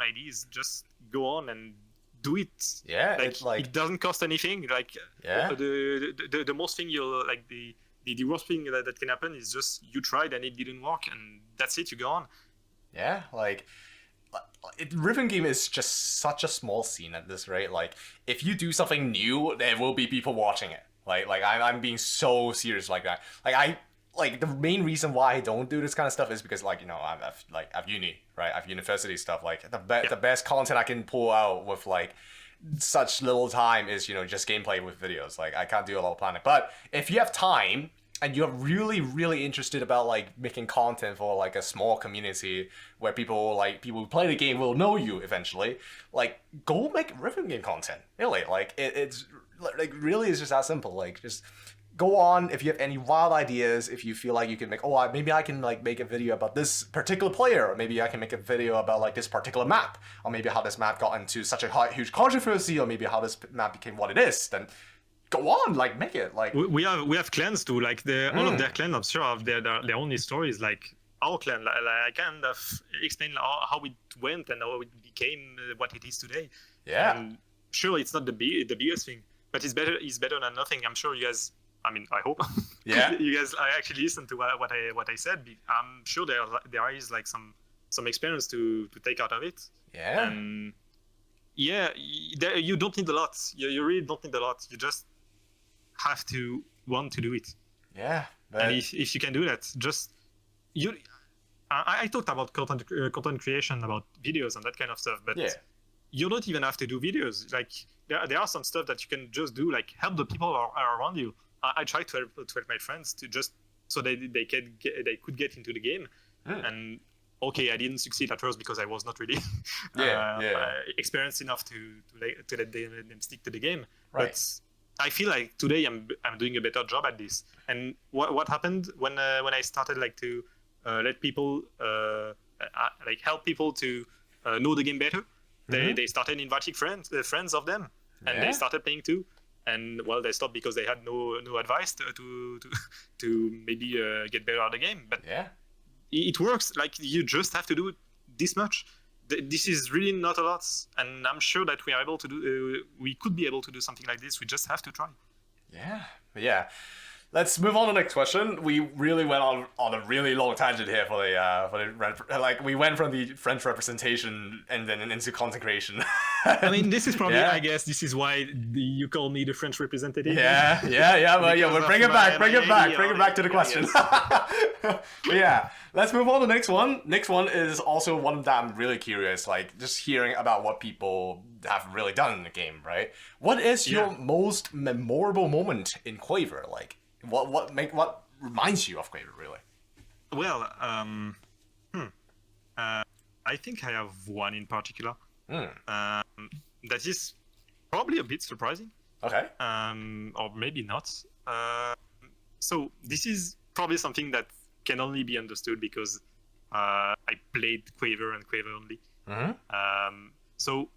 [SPEAKER 2] ideas. Just go on and do it.
[SPEAKER 1] Yeah,
[SPEAKER 2] like,
[SPEAKER 1] it's like
[SPEAKER 2] it doesn't cost anything. Like, the most thing you'll like the worst thing that can happen is just you tried and it didn't work, and that's it. You go on.
[SPEAKER 1] Yeah, like rhythm game is just such a small scene at this rate. Like, if you do something new, there will be people watching it. Like I'm being so serious like that. Like the main reason why I don't do this kind of stuff is because, like, you know, I've uni, right? I've university stuff. Like the best content I can pull out with like such little time is, you know, just gameplay with videos. Like, I can't do a lot of planning. But if you have time and you're really, really interested about like making content for like a small community where people who play the game will know you eventually, like, go make rhythm game content. Really, like it's like really it's just that simple. Like, just go on. If you have any wild ideas, if you feel like you can make, maybe I can like make a video about this particular player, or maybe I can make a video about like this particular map, or maybe how this map got into such a huge controversy, or maybe how this map became what it is, then go on, like, make it. Like,
[SPEAKER 2] we have clans too, like all of their clans, I'm sure, have their own stories. Like our clan, like, I kind of explain how it went and how it became what it is today.
[SPEAKER 1] Yeah.
[SPEAKER 2] And sure, it's not the biggest thing, but it's better than nothing. I'm sure you guys, I mean, I hope.
[SPEAKER 1] Yeah.
[SPEAKER 2] You guys, I actually listened to what I said. I'm sure there is like some experience to take out of it.
[SPEAKER 1] Yeah.
[SPEAKER 2] And yeah, you don't need a lot. You really don't need a lot. You just have to want to do it.
[SPEAKER 1] Yeah.
[SPEAKER 2] And if you can do that, I talked about content creation, about videos and that kind of stuff, but you don't even have to do videos. Like, there are some stuff that you can just do, like help the people around you. I try to help my friends to just so they could get into the game. And okay, I didn't succeed at first because I was not really experienced enough to let them stick to the game.
[SPEAKER 1] Right.
[SPEAKER 2] But I feel like today I'm doing a better job at this. And what happened when I started like to let people like help people to know the game better. They started inviting friends of them, and they started playing too. And well, they stopped because they had no advice to maybe get better at the game. But it works. Like, you just have to do this much. This is really not a lot, and I'm sure that we are able to do. We could be able to do something like this. We just have to try.
[SPEAKER 1] Yeah. Let's move on to the next question. We really went on a really long tangent here for the like, we went from the French representation and then into content creation.
[SPEAKER 2] I mean, this is probably, I guess, this is why you call me the French representative.
[SPEAKER 1] Yeah. Well, we'll bring it back to the question. But yeah, let's move on to the next one. Next one is also one that I'm really curious, like, just hearing about what people have really done in the game, right? What is your most memorable moment in Quaver? Like, what reminds you of Quaver, really?
[SPEAKER 2] Well, I think I have one in particular. That is probably a bit surprising.
[SPEAKER 1] Okay.
[SPEAKER 2] Or maybe not. So this is probably something that can only be understood because I played Quaver and Quaver only. So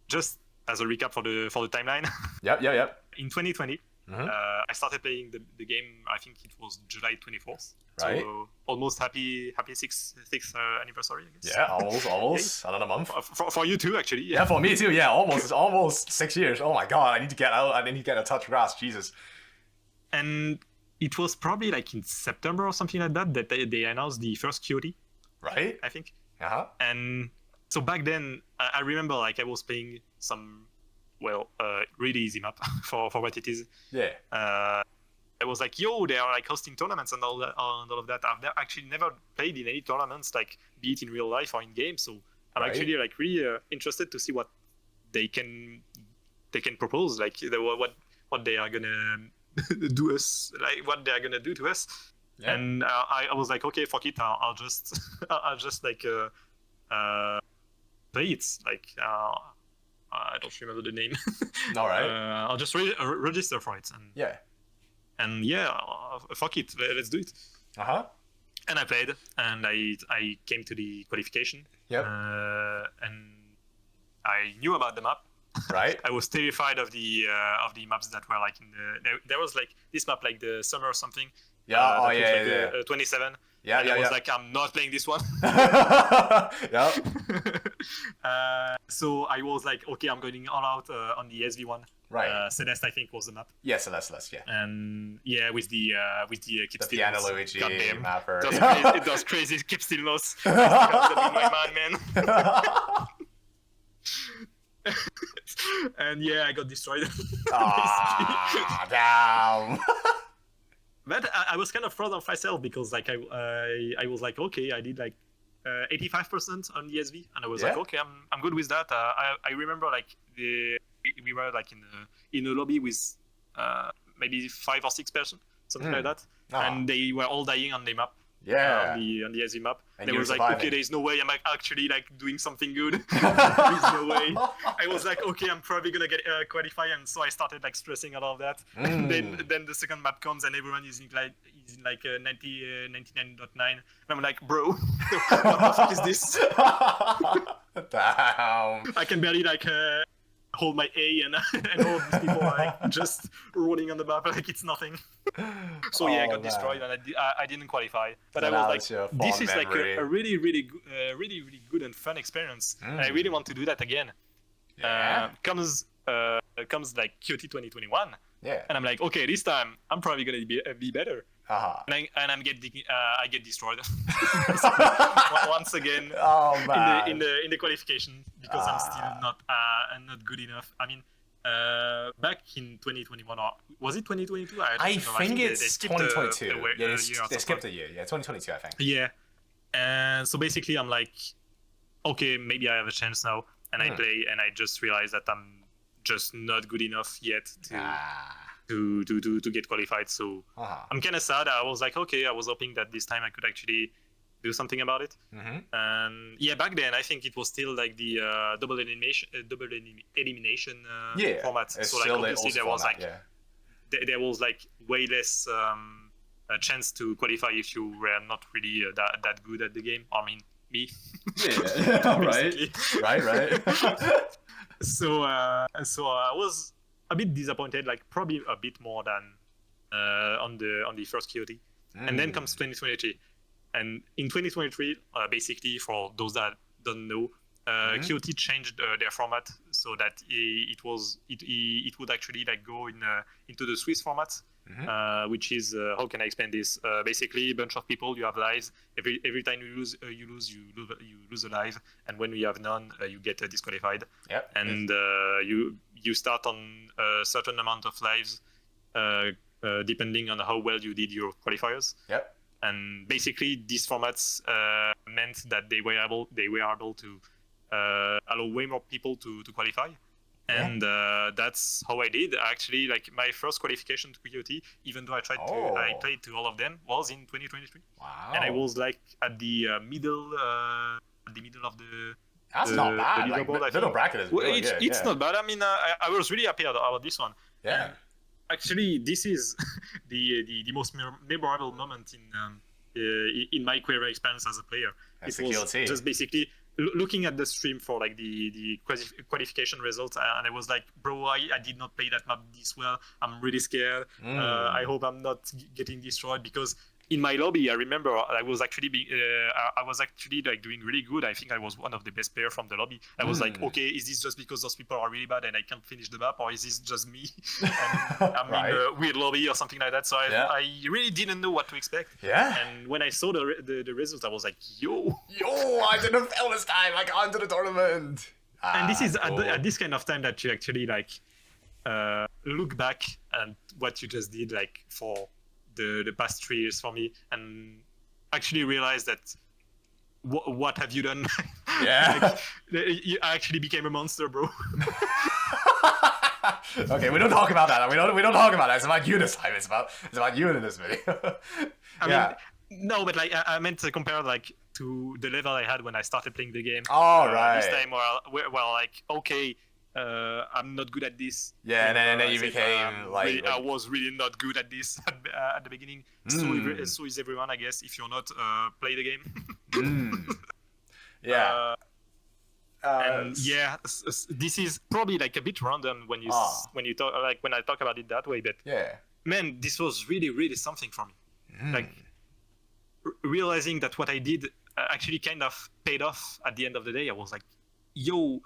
[SPEAKER 2] just as a recap for the timeline.
[SPEAKER 1] Yep.
[SPEAKER 2] In 2020, I started playing the game. I think it was July 24th.
[SPEAKER 1] Right.
[SPEAKER 2] So almost happy sixth anniversary, I guess.
[SPEAKER 1] Yeah, almost another month.
[SPEAKER 2] For you too, actually.
[SPEAKER 1] Yeah, for me too. Yeah, almost 6 years. Oh my god, I need to get out. I need to get a touch grass. Jesus.
[SPEAKER 2] And it was probably like in September or something like that they announced the first QoD.
[SPEAKER 1] Right.
[SPEAKER 2] I think. And so back then, I remember like I was playing some, really easy map for what it is.
[SPEAKER 1] Yeah.
[SPEAKER 2] I was like, yo, they are like hosting tournaments and all of that. I've actually never played in any tournaments, like, be it in real life or in game. So I'm actually like really interested to see what they can propose, like what they are gonna do us, like what they are gonna do to us.
[SPEAKER 1] Yeah.
[SPEAKER 2] And I was like, okay, fuck it, I'll just I'll just like play it. Like I don't remember the name.
[SPEAKER 1] All right.
[SPEAKER 2] I'll just register for it. And fuck it, let's do it. And I played, and I came to the qualification.
[SPEAKER 1] Yep.
[SPEAKER 2] And I knew about the map.
[SPEAKER 1] Right.
[SPEAKER 2] I was terrified of the maps that were like in the. There was like this map, like the summer or something.
[SPEAKER 1] Yeah.
[SPEAKER 2] 27.
[SPEAKER 1] Yeah.
[SPEAKER 2] I was like, I'm not playing this one.
[SPEAKER 1] Yeah.
[SPEAKER 2] So I was like, okay, I'm going all out on the SV1.
[SPEAKER 1] Right.
[SPEAKER 2] A6sT, I think, was the map.
[SPEAKER 1] Yeah, Celeste, yeah.
[SPEAKER 2] And yeah, with the keep
[SPEAKER 1] The
[SPEAKER 2] still
[SPEAKER 1] Piano
[SPEAKER 2] notes.
[SPEAKER 1] Luigi
[SPEAKER 2] Goddamn.
[SPEAKER 1] mapper.
[SPEAKER 2] It does crazy keep still notes. My man. And yeah, I got destroyed.
[SPEAKER 1] Damn.
[SPEAKER 2] But I was kind of proud of myself because like I was like, okay, I did like 85% on the SV, and I was like, okay, I'm good with that. I remember like we were like in a lobby with maybe 5 or 6 persons, something like that, and they were all dying on the map.
[SPEAKER 1] Yeah.
[SPEAKER 2] On the SV map.
[SPEAKER 1] And
[SPEAKER 2] they
[SPEAKER 1] you were
[SPEAKER 2] was like,
[SPEAKER 1] surviving.
[SPEAKER 2] okay, there's no way I'm like, actually like doing something good. There's no way. I was like, okay, I'm probably gonna get qualify, and so I started like stressing out all of that. Then the second map comes and everyone is in like 99.9. And I'm like, bro, what the fuck is this?
[SPEAKER 1] Damn.
[SPEAKER 2] I can barely like hold my A, and all of these people are like just rolling on the map like it's nothing. So yeah, I got destroyed, and I didn't qualify. But I was like, this is like a really good and fun experience. And I really want to do that again.
[SPEAKER 1] Yeah.
[SPEAKER 2] Comes like QT 2021.
[SPEAKER 1] Yeah.
[SPEAKER 2] And I'm like, okay, this time I'm probably gonna be better. And I get destroyed once again.
[SPEAKER 1] Oh man.
[SPEAKER 2] in the qualification because I'm still not good enough. I mean, back in 2021, or was it 2022?
[SPEAKER 1] I think it's
[SPEAKER 2] they
[SPEAKER 1] 2022. They
[SPEAKER 2] skipped
[SPEAKER 1] skipped a year. Yeah, 2022, I think.
[SPEAKER 2] Yeah. And so basically, I'm like, okay, maybe I have a chance now, and I play, and I just realize that I'm just not good enough yet to get qualified. So I'm kind of sad. I was like, okay, I was hoping that this time I could actually do something about it. And yeah, back then I think it was still like the double elimination format. So like obviously there was like there was like way less a chance to qualify if you were not really that good at the game. I mean, me.
[SPEAKER 1] Right.
[SPEAKER 2] So I was a bit disappointed, like probably a bit more than on the first QT. And then comes 2023. And in 2023, basically, for those that don't know, QT changed their format so that it would actually like go into the Swiss format, which is how can I explain this? Basically, a bunch of people, you have lives. Every time you lose a life, and when you have none, you get disqualified.
[SPEAKER 1] Yep.
[SPEAKER 2] And you start on a certain amount of lives, depending on how well you did your qualifiers.
[SPEAKER 1] Yep.
[SPEAKER 2] And basically, these formats meant that they were able to allow way more people to qualify. And that's how I did. Actually, like my first qualification to QT, even though I played to all of them, was in 2023.
[SPEAKER 1] Wow.
[SPEAKER 2] And I was like at the middle of the.
[SPEAKER 1] That's not bad. Like, middle bracket is really good.
[SPEAKER 2] It's not bad. I mean, I was really happy about this one.
[SPEAKER 1] Yeah.
[SPEAKER 2] And actually, this is the most memorable moment in my Quaver experience as a player.
[SPEAKER 1] That's
[SPEAKER 2] it was just basically looking at the stream for like the qualification results, and I was like, bro, I did not play that map this well. I'm really scared. I hope I'm not getting destroyed, because in my lobby, I remember I was actually like doing really good. I think I was one of the best players from the lobby. I was like, okay, is this just because those people are really bad and I can't finish the map, or is this just me? And I'm in a weird lobby or something like that. So I really didn't know what to expect.
[SPEAKER 1] Yeah.
[SPEAKER 2] And when I saw the results, I was like, yo,
[SPEAKER 1] I didn't fail this time. I got into the tournament.
[SPEAKER 2] And this is at this kind of time that you actually like look back at what you just did, like for the past 3 years for me, and actually realize that what have you done?
[SPEAKER 1] Yeah.
[SPEAKER 2] I actually became a monster, bro.
[SPEAKER 1] Okay, we don't talk about that. We don't talk about that. It's about you this time. It's about you in this video.
[SPEAKER 2] I mean, no, but like I meant to compare like to the level I had when I started playing the game.
[SPEAKER 1] Oh, right.
[SPEAKER 2] This time, well, like okay, I'm not good at this.
[SPEAKER 1] Yeah, and then you became like
[SPEAKER 2] I was really not good at this at the beginning. So is everyone, I guess. If you're not, play the game.
[SPEAKER 1] Yeah.
[SPEAKER 2] And yeah, this is probably like a bit random when you talk, like when I talk about it that way. But
[SPEAKER 1] yeah,
[SPEAKER 2] man, this was really something for me. Like realizing that what I did actually kind of paid off at the end of the day. I was like, yo,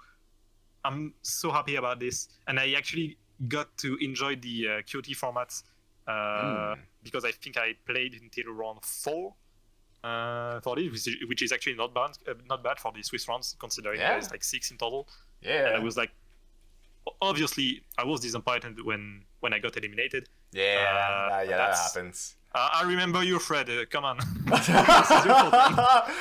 [SPEAKER 2] I'm so happy about this, and I actually got to enjoy the QT formats because I think I played until round 4 for this, which is actually not bad for the Swiss rounds, considering there's like 6 in total.
[SPEAKER 1] Yeah,
[SPEAKER 2] and I was like, obviously, I was disappointed when I got eliminated.
[SPEAKER 1] Yeah, that happens.
[SPEAKER 2] I remember you, Fred. Come on.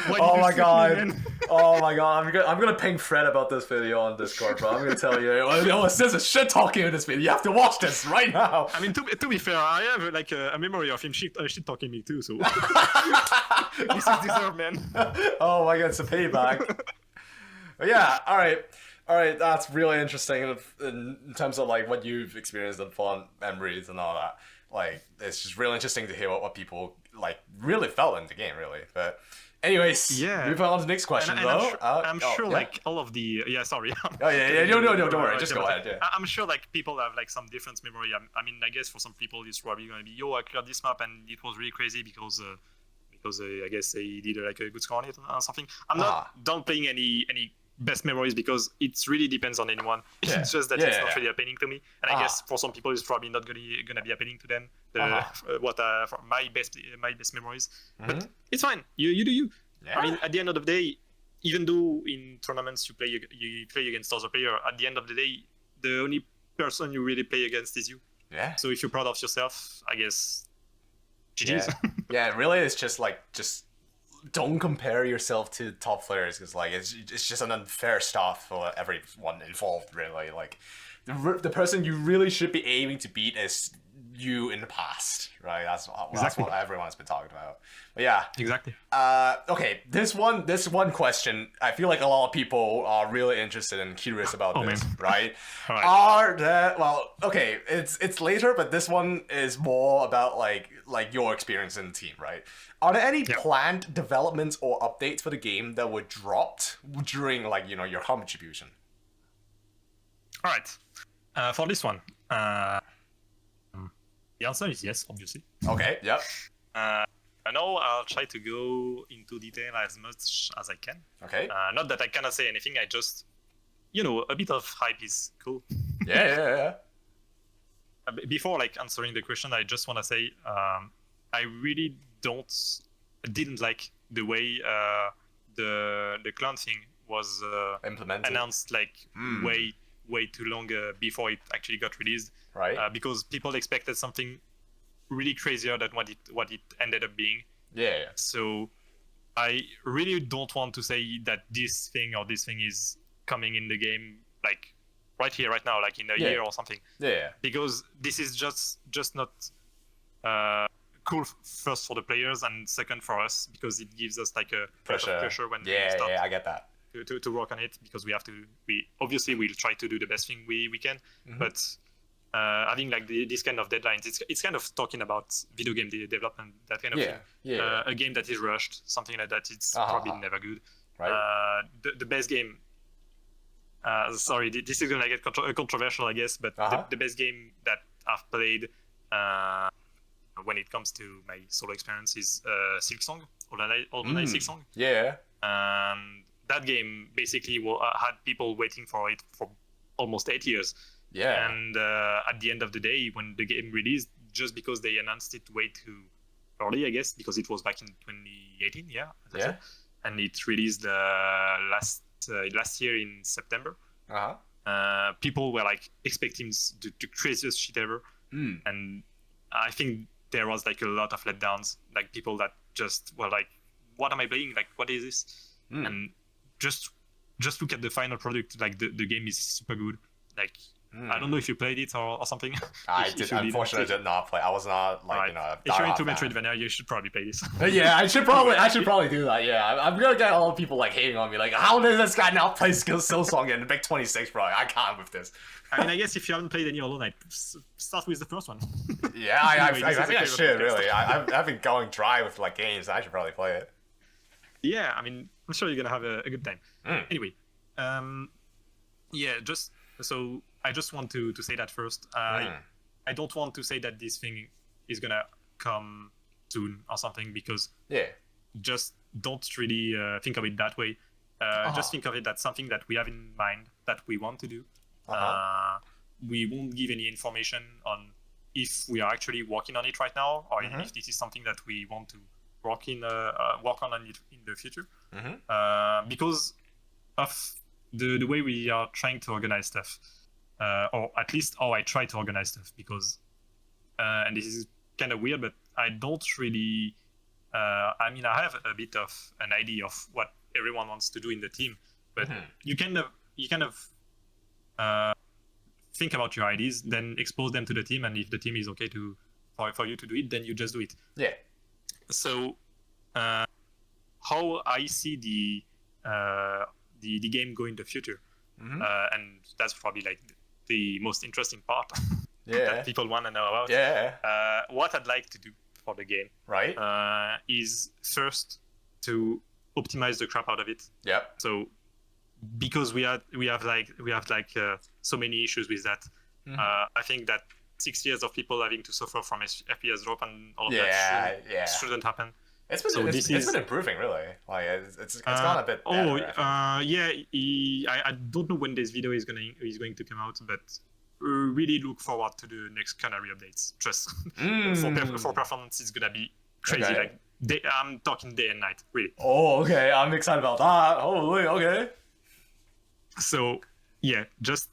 [SPEAKER 1] Oh my god! Oh my god! I'm gonna ping Fred about this video on Discord, bro. I'm gonna tell you. Oh, it says a shit talking in this video. You have to watch this right now.
[SPEAKER 2] I mean, to be fair, I have like a memory of him shit talking me too. So this is deserved, man.
[SPEAKER 1] Oh my god, it's a payback. But yeah, all right. That's really interesting in terms of like what you've experienced and fun memories and all that. Like, it's just really interesting to hear what people like really felt in the game, really. But anyways, moving on to the next question, though.
[SPEAKER 2] I'm sure like all of the sorry.
[SPEAKER 1] No, don't worry. Just go ahead. Yeah.
[SPEAKER 2] I'm sure like people have like some different memory. I mean, I guess for some people it's probably gonna be, yo, I cleared this map and it was really crazy because I guess they did like a good score on it or something. I'm not downplaying any best memories because it really depends on anyone. It's just that it's not really appealing to me, and I guess for some people it's probably not gonna be appealing to them. For my best memories, but it's fine. You do you. Yeah. I mean, at the end of the day, even though in tournaments you play against other players, at the end of the day, the only person you really play against is you.
[SPEAKER 1] Yeah.
[SPEAKER 2] So if you're proud of yourself, I guess GG's.
[SPEAKER 1] Yeah, really, it's just don't compare yourself to top players because like it's just an unfair stuff for everyone involved, really. Like the person you really should be aiming to beat is you in the past, right? That's what everyone's been talking about. But yeah,
[SPEAKER 2] exactly.
[SPEAKER 1] Okay, this one question, I feel like a lot of people are really interested and curious about this,
[SPEAKER 2] man.
[SPEAKER 1] Right?
[SPEAKER 2] Right.
[SPEAKER 1] Okay, it's later, but this one is more about like your experience in the team, right? Are there any planned developments or updates for the game that were dropped during like your contribution?
[SPEAKER 2] All right. For this one, the answer is yes, obviously.
[SPEAKER 1] Okay. Yep.
[SPEAKER 2] I know I'll try to go into detail as much as I can.
[SPEAKER 1] Okay.
[SPEAKER 2] Not that I cannot say anything. I just, a bit of hype is cool.
[SPEAKER 1] Yeah.
[SPEAKER 2] Before like answering the question, I just want to say I really didn't like the way the clan thing was
[SPEAKER 1] implemented,
[SPEAKER 2] announced like way too long before it actually got released.
[SPEAKER 1] Right.
[SPEAKER 2] Because people expected something really crazier than what it ended up being.
[SPEAKER 1] Yeah.
[SPEAKER 2] So I really don't want to say that this thing is coming in the game like right here, right now, like in a year or something.
[SPEAKER 1] Yeah.
[SPEAKER 2] Because this is just not cool. First for the players and second for us because it gives us like a pressure when we start.
[SPEAKER 1] Yeah, I get that.
[SPEAKER 2] To work on it because we'll try to do the best thing we can, but having like this kind of deadlines, it's kind of talking about video game development, that kind of thing. A game that is rushed, something like that, it's probably never good.
[SPEAKER 1] Right.
[SPEAKER 2] The best game, sorry, this is gonna get controversial, I guess, but the best game that I've played when it comes to my solo experience is Silksong, Goldeneye Silksong.
[SPEAKER 1] Yeah.
[SPEAKER 2] That game basically had people waiting for it for almost 8 years.
[SPEAKER 1] Yeah.
[SPEAKER 2] And at the end of the day, when the game released, just because they announced it way too early, I guess, because it was back in 2018,
[SPEAKER 1] yeah.
[SPEAKER 2] And it released last year in September. People were like expecting the craziest shit ever, and I think there was like a lot of letdowns, like people that just were like, "What am I playing? Like, what is this?" And just look at the final product. Like the game is super good. Like I don't know if you played it or something.
[SPEAKER 1] I
[SPEAKER 2] If
[SPEAKER 1] did.
[SPEAKER 2] you
[SPEAKER 1] Unfortunately, did not play. I was not like
[SPEAKER 2] Right. If you're into
[SPEAKER 1] diehard fan.
[SPEAKER 2] Metroidvania, you should probably play this.
[SPEAKER 1] Yeah, I should probably do that. Yeah, I'm gonna get all the people like hating on me. Like, how does this guy now play Silksong in the Big 26, bro? I can't with this.
[SPEAKER 2] I mean, I guess if you haven't played any Hollow Knight, start with the first one.
[SPEAKER 1] Yeah, I
[SPEAKER 2] Anyway,
[SPEAKER 1] think I
[SPEAKER 2] this is a
[SPEAKER 1] should
[SPEAKER 2] Quaver podcast.
[SPEAKER 1] really. I've been going dry with like games. I should probably play it.
[SPEAKER 2] Yeah, I mean, I'm sure you're gonna have a good time. Anyway, yeah, just so I just want to say that first. I don't want to say that this thing is gonna come soon or something, because just don't really think of it that way. Just think of it as something that we have in mind that we want to do. We won't give any information on if we are actually working on it right now, or if this is something that we want to work on it in the future, because of the way we are trying to organize stuff, or at least how I try to organize stuff. Because and this is kind of weird, but I don't really. I mean, I have a bit of an idea of what everyone wants to do in the team, but you kind of think about your ideas, then expose them to the team, and if the team is okay for you to do it, then you just do it.
[SPEAKER 1] Yeah.
[SPEAKER 2] So, how I see the game go in the future, and that's probably like the most interesting part that people want to know about. What I'd like to do for the game, is first to optimize the crap out of it. So, because we have so many issues with that, I think that 6 years of people having to suffer from FPS drop and all of that shouldn't happen.
[SPEAKER 1] It's been improving, really. Like it's gone a bit better.
[SPEAKER 2] I don't know when this video is going to come out, but really look forward to the next Canary updates. Just for performance, it's gonna be crazy.
[SPEAKER 1] Okay.
[SPEAKER 2] Like I'm talking day and night, really.
[SPEAKER 1] Oh, okay. I'm excited about that. Holy, okay.
[SPEAKER 2] So yeah, just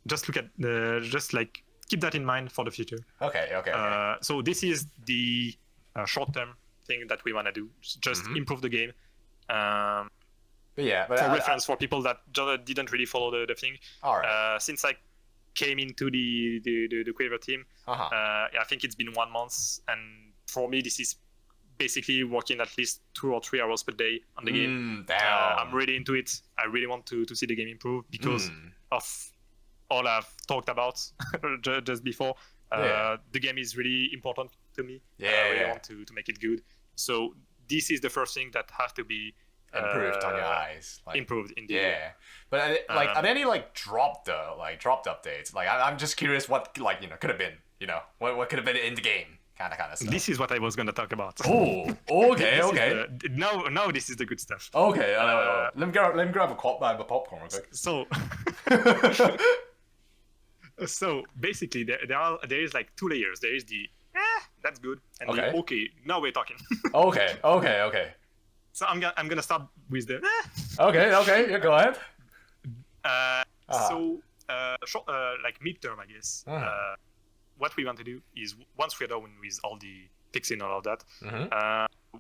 [SPEAKER 2] look at like keep that in mind for the future.
[SPEAKER 1] Okay.
[SPEAKER 2] So this is the short-term thing that we want to do. Just improve the game.
[SPEAKER 1] But
[SPEAKER 2] for reference, for people that didn't really follow the thing, since I came into the Quaver team, I think it's been 1 month, and for me this is basically working at least 2 or 3 hours per day on the game. I'm really into it. I really want to see the game improve because of all I've talked about just before. The game is really important to me. I really want to make it good. So this is the first thing that has to be
[SPEAKER 1] improved on your eyes. Like,
[SPEAKER 2] improved indeed.
[SPEAKER 1] Yeah. But are there any dropped updates? Like I'm just curious what could have been. What could have been in the game. Kind of stuff.
[SPEAKER 2] This is what I was going to talk about.
[SPEAKER 1] Oh, okay.
[SPEAKER 2] Now this is the good stuff.
[SPEAKER 1] Okay, let me grab a popcorn real quick.
[SPEAKER 2] So basically, there is like 2 layers. There is the that's good, and the okay. Now we're talking.
[SPEAKER 1] Okay.
[SPEAKER 2] So I'm gonna start with the
[SPEAKER 1] Okay. Yeah, go ahead.
[SPEAKER 2] So like midterm, I guess. What we want to do is, once we're done with all the fixing and all of that,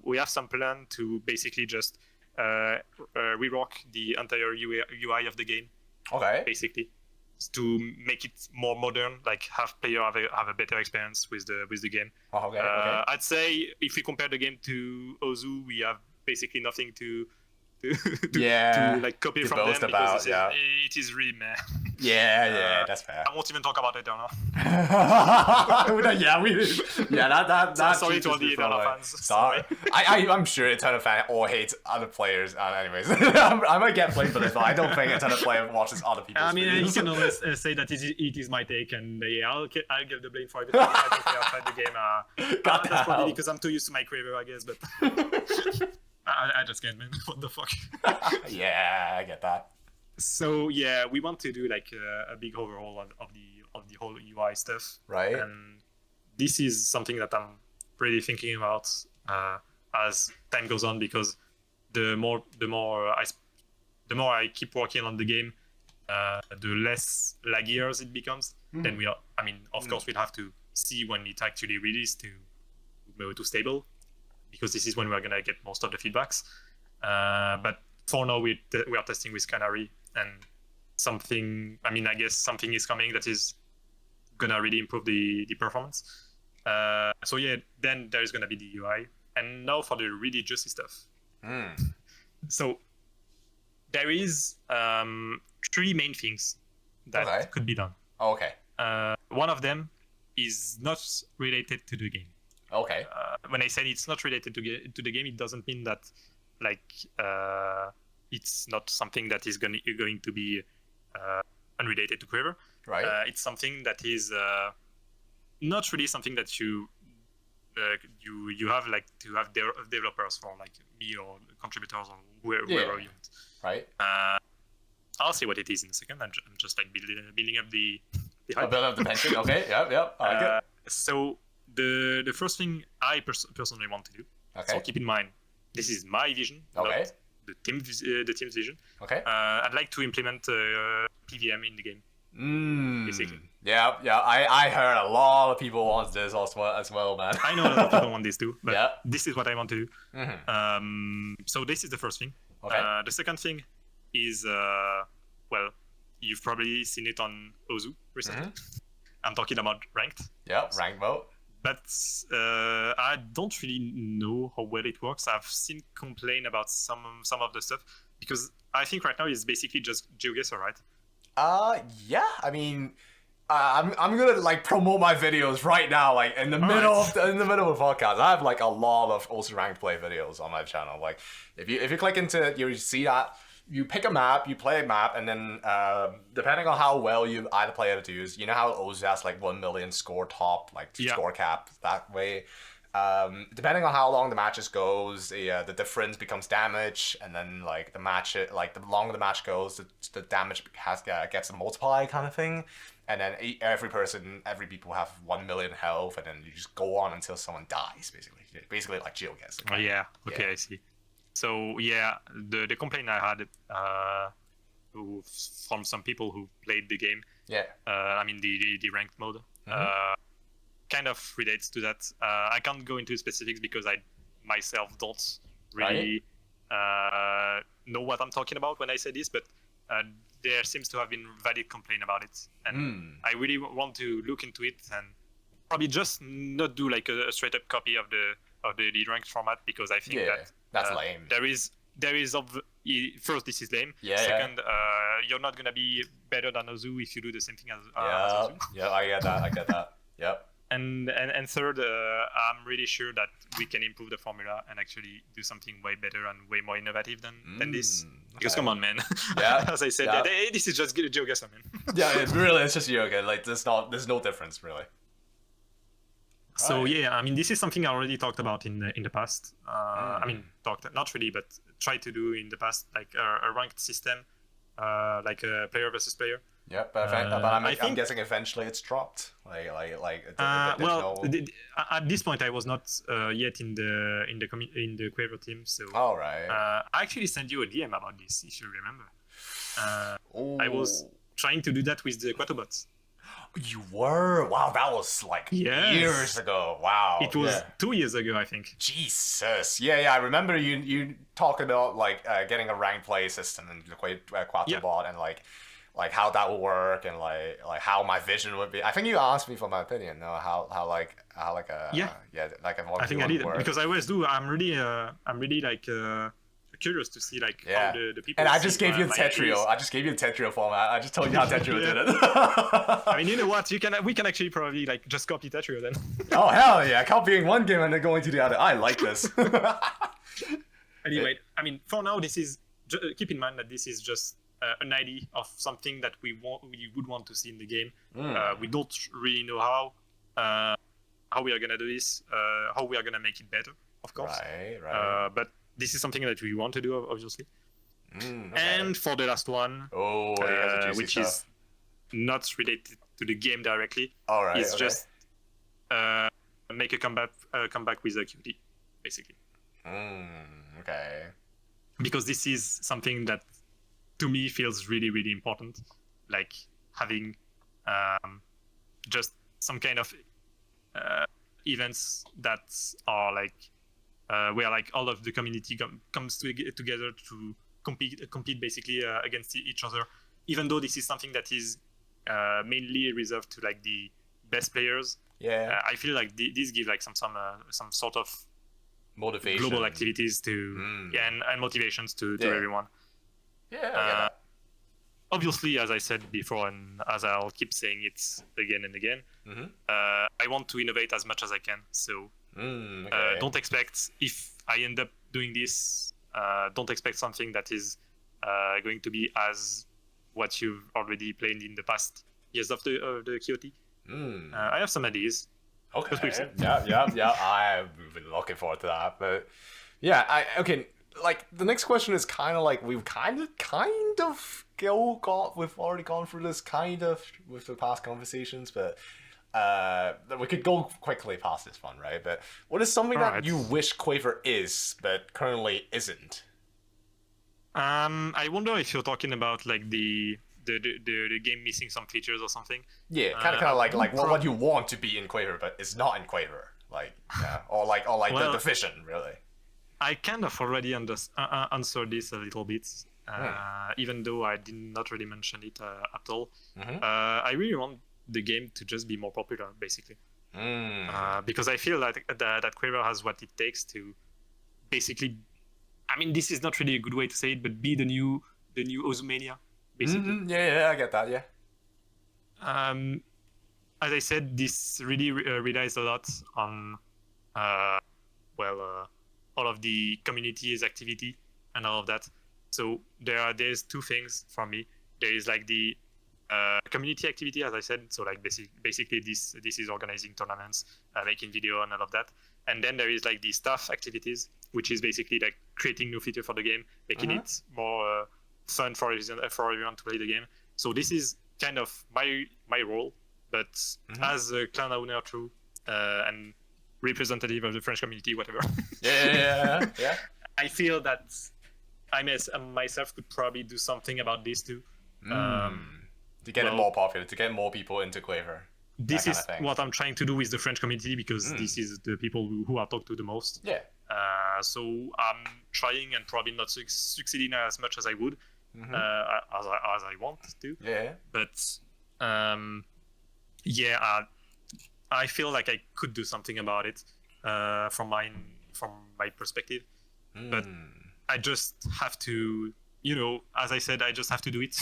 [SPEAKER 2] we have some plan to basically just rework the entire UI of the game.
[SPEAKER 1] Okay.
[SPEAKER 2] Basically, to make it more modern, like have player have a better experience with the game.
[SPEAKER 1] Okay.
[SPEAKER 2] I'd say if we compare the game to Ozu, we have basically nothing to like copy from them, because it is really meh.
[SPEAKER 1] Yeah, that's fair.
[SPEAKER 2] I won't even talk about it now.
[SPEAKER 1] Sorry
[SPEAKER 2] to all the Eternal fans.
[SPEAKER 1] Sorry. I'm sure Eternal fan all hates other players. Anyways, I might get blamed for this, but I don't think Eternal player watches other people's
[SPEAKER 2] I mean,
[SPEAKER 1] videos.
[SPEAKER 2] you can always say that it is my take, and I'll give the blame for everything. I don't play outside the game. That's probably because I'm too used to my Quaver, I guess, but I just can't, man. What the fuck?
[SPEAKER 1] Yeah, I get that.
[SPEAKER 2] So yeah, we want to do like a big overhaul of the whole UI stuff,
[SPEAKER 1] right?
[SPEAKER 2] And this is something that I'm really thinking about as time goes on, because the more I keep working on the game, the less lag years it becomes. Then of course we'll have to see when it actually releases to stable, because this is when we're gonna get most of the feedbacks. But for now, we are testing with Canary, and something. I mean, I guess something is coming that is gonna really improve the performance. So yeah, then there's gonna be the UI, and now for the really juicy stuff. So there is 3 main things that could be done.
[SPEAKER 1] Okay.
[SPEAKER 2] One of them is not related to the game.
[SPEAKER 1] Okay.
[SPEAKER 2] When I say it's not related to the game, it doesn't mean that like it's not something that is going to be unrelated to Quaver.
[SPEAKER 1] Right.
[SPEAKER 2] It's something that is not really something that you have like to have developers for, like me or contributors or whoever you want.
[SPEAKER 1] Right.
[SPEAKER 2] I'll see what it is in a second. I'm just like building up the hype.
[SPEAKER 1] Building up the tension. Okay. Yep. I like it.
[SPEAKER 2] So the first thing I personally want to do.
[SPEAKER 1] Okay.
[SPEAKER 2] So keep in mind, this is my vision, not the team's vision.
[SPEAKER 1] Okay.
[SPEAKER 2] I'd like to implement PVM in the game. Basically.
[SPEAKER 1] Yeah. I heard a lot of people want this as well, man.
[SPEAKER 2] I know a lot of people want this too, but this is what I want to do. So this is the first thing.
[SPEAKER 1] Okay.
[SPEAKER 2] The second thing is, well, you've probably seen it on Ozu recently. I'm talking about ranked.
[SPEAKER 1] Yep, ranked mode.
[SPEAKER 2] But I don't really know how well it works. I've seen complain about some of the stuff, because I think right now it's basically just GeoGuessr, right?
[SPEAKER 1] Yeah. I mean, I'm gonna like promote my videos right now, like in the middle of the podcast. I have like a lot of also ranked play videos on my channel. Like, if you click into it, you see that. You pick a map, you play a map, and then depending on how well you either play it or use, you know how Ozu has like 1 million score top, like score cap that way. Depending on how long the matches goes, the difference becomes damage, and then like the longer the match goes, the damage gets a multiply kind of thing. And then every people have 1 million health, and then you just go on until someone dies, basically like GeoGuessr.
[SPEAKER 2] Oh yeah, okay, I see. So yeah, the complaint I had from some people who played the game, I mean the ranked mode, kind of relates to that. I can't go into specifics because I myself don't really know what I'm talking about when I say this, but there seems to have been valid complaint about it, and I really want to look into it and probably just not do like a straight up copy of the ranked format, because I think
[SPEAKER 1] that's lame.
[SPEAKER 2] There is first, this is lame. Second, you're not gonna be better than Ozu if you do the same thing as Ozu.
[SPEAKER 1] Yeah, I get that. Yep.
[SPEAKER 2] And third, I'm really sure that we can improve the formula and actually do something way better and way more innovative than this. Because come on, man.
[SPEAKER 1] Yeah.
[SPEAKER 2] As I said, this is just GeoGuessr, man.
[SPEAKER 1] It's just yoga. Like there's no difference really.
[SPEAKER 2] So yeah, I mean, this is something I already talked about in the past. I mean, not really, but tried to do in the past, like a ranked system, like a player versus player.
[SPEAKER 1] Yeah, but I'm guessing eventually it's dropped.
[SPEAKER 2] At this point, I was not yet in the Quaver team. So I actually sent you a DM about this, if you remember. I was trying to do that with the Quatobots.
[SPEAKER 1] You were? Wow, that was like years ago. Wow.
[SPEAKER 2] It was 2 years ago, I think.
[SPEAKER 1] Jesus. Yeah, I remember you talking about like getting a ranked play system and the Quatobot and like how that would work and like how my vision would be. I think you asked me for my opinion, how I
[SPEAKER 2] think I did because I always do. I'm really like curious to see like how the people.
[SPEAKER 1] And I just gave you the Tetrio. I just gave you the Tetrio format. I just told you how Tetrio did it.
[SPEAKER 2] I mean, you know what? We can actually probably like just copy Tetrio then.
[SPEAKER 1] Oh hell yeah! Copying one game and then going to the other. I like this.
[SPEAKER 2] Anyway, I mean, for now, this is keep in mind that this is just an idea of something that we would want to see in the game. We don't really know how we are gonna do this, how we are gonna make it better, of course.
[SPEAKER 1] Right.
[SPEAKER 2] But this is something that we want to do, obviously. And for the last one, which is not related to the game directly, is just make a comeback with a QT, basically.
[SPEAKER 1] Okay.
[SPEAKER 2] Because this is something that, to me, feels really, really important. Like having just some kind of events that are like where like all of the community comes together to compete basically against each other even though this is something that is mainly reserved to like the best players, I feel like these give like some sort of
[SPEAKER 1] motivation,
[SPEAKER 2] global activities to and motivations to everyone.
[SPEAKER 1] Yeah, I get that.
[SPEAKER 2] Obviously, as I said before, and as I'll keep saying it again and again, I want to innovate as much as I can. So don't expect, if I end up doing this, don't expect something that is going to be as what you've already played in the past years of the QOT. I have some ideas.
[SPEAKER 1] Okay. Yeah. I've been looking forward to that. But yeah, like the next question is kind of like we've kind of we've already gone through this kind of with the past conversations, but we could go quickly past this one, right? But what is something that you wish Quaver is but currently isn't?
[SPEAKER 2] I wonder if you're talking about like the game missing some features or something.
[SPEAKER 1] Yeah, kind of like what you want to be in Quaver but is not in Quaver, like or like well, the vision really.
[SPEAKER 2] I kind of already answered this a little bit, even though I did not really mention it at all. I really want the game to just be more popular, basically, because I feel that Quaver has what it takes to basically. I mean, this is not really a good way to say it, but be the new Ozumania, basically.
[SPEAKER 1] Yeah, I get that. Yeah.
[SPEAKER 2] As I said, this really relies a lot on, all of the community's activity and all of that. So there's two things for me. There is like the community activity, as I said. So like basically this is organizing tournaments, making video and all of that. And then there is like the staff activities, which is basically like creating new feature for the game, making it more fun for everyone to play the game. So this is kind of my role, but as a clan owner too, and representative of the French community, whatever.
[SPEAKER 1] Yeah.
[SPEAKER 2] I feel that I myself could probably do something about this too.
[SPEAKER 1] To get it more popular, to get more people into Quaver.
[SPEAKER 2] This is what I'm trying to do with the French community, because this is the people who I talk to the most.
[SPEAKER 1] Yeah.
[SPEAKER 2] So I'm trying and probably not succeeding as much as I would, as I want to.
[SPEAKER 1] Yeah.
[SPEAKER 2] But I feel like I could do something about it from my perspective. But I just have to, as I said, I just have to do it.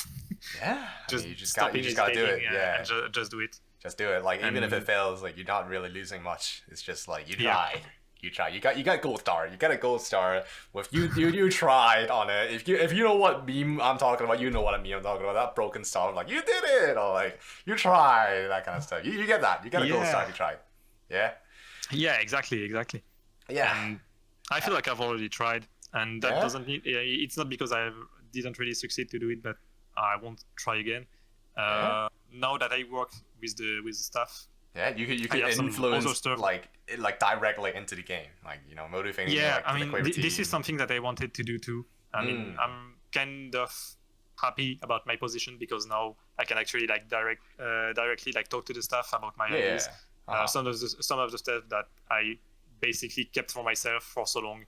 [SPEAKER 1] Yeah.
[SPEAKER 2] you just gotta do it.
[SPEAKER 1] Yeah.
[SPEAKER 2] And just do it.
[SPEAKER 1] Just do it. Like, even if it fails, like, you're not really losing much. It's just like you tried. You tried. You got gold star. You got a gold star with you tried on it. If you know what meme I'm talking about, you know what meme I'm talking about. That broken star, like you did it, or like you tried, that kind of stuff. You get that. You got a gold star if you tried. Yeah.
[SPEAKER 2] Yeah. Exactly.
[SPEAKER 1] Yeah.
[SPEAKER 2] And I feel like I've already tried, and that doesn't mean it's not because I didn't really succeed to do it, but I won't try again. Now that I work with the staff.
[SPEAKER 1] Yeah, you can influence like directly into the game, like motivating.
[SPEAKER 2] Yeah, I mean, this is something that I wanted to do too. I mean, I'm kind of happy about my position because now I can actually like directly like talk to the staff about my ideas. Some of the stuff that I basically kept for myself for so long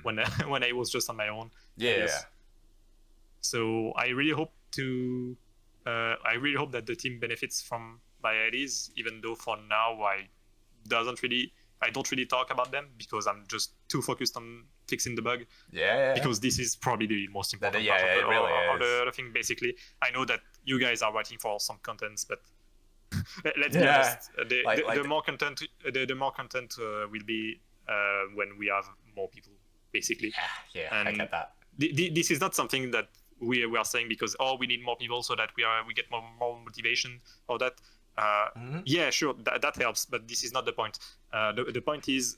[SPEAKER 2] when I was just on my own.
[SPEAKER 1] Yeah.
[SPEAKER 2] So I really hope that the team benefits from my ideas, even though for now I don't really talk about them because I'm just too focused on fixing the bug.
[SPEAKER 1] Yeah.
[SPEAKER 2] Because this is probably the most important
[SPEAKER 1] part
[SPEAKER 2] of the thing. Basically, I know that you guys are waiting for some contents, but let's be honest. The more content will be when we have more people, basically.
[SPEAKER 1] Yeah. And I get that.
[SPEAKER 2] This is not something that we are saying because we need more people so that we get more motivation or that. Yeah, sure, that helps, but this is not the point. The point is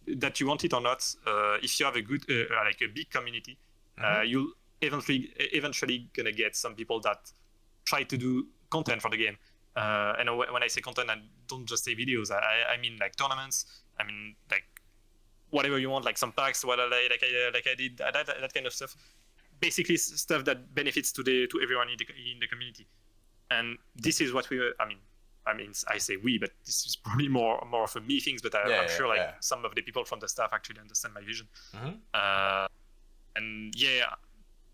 [SPEAKER 2] that you want it or not. If you have a good, like a big community, you'll eventually gonna get some people that try to do content for the game. And when I say content, I don't just say videos. I mean like tournaments. I mean like whatever you want, like some packs, like I did that kind of stuff. Basically, stuff that benefits to everyone in the community. And this is what I say we, but this is probably more of a me things, but I'm sure some of the people from the staff actually understand my vision. And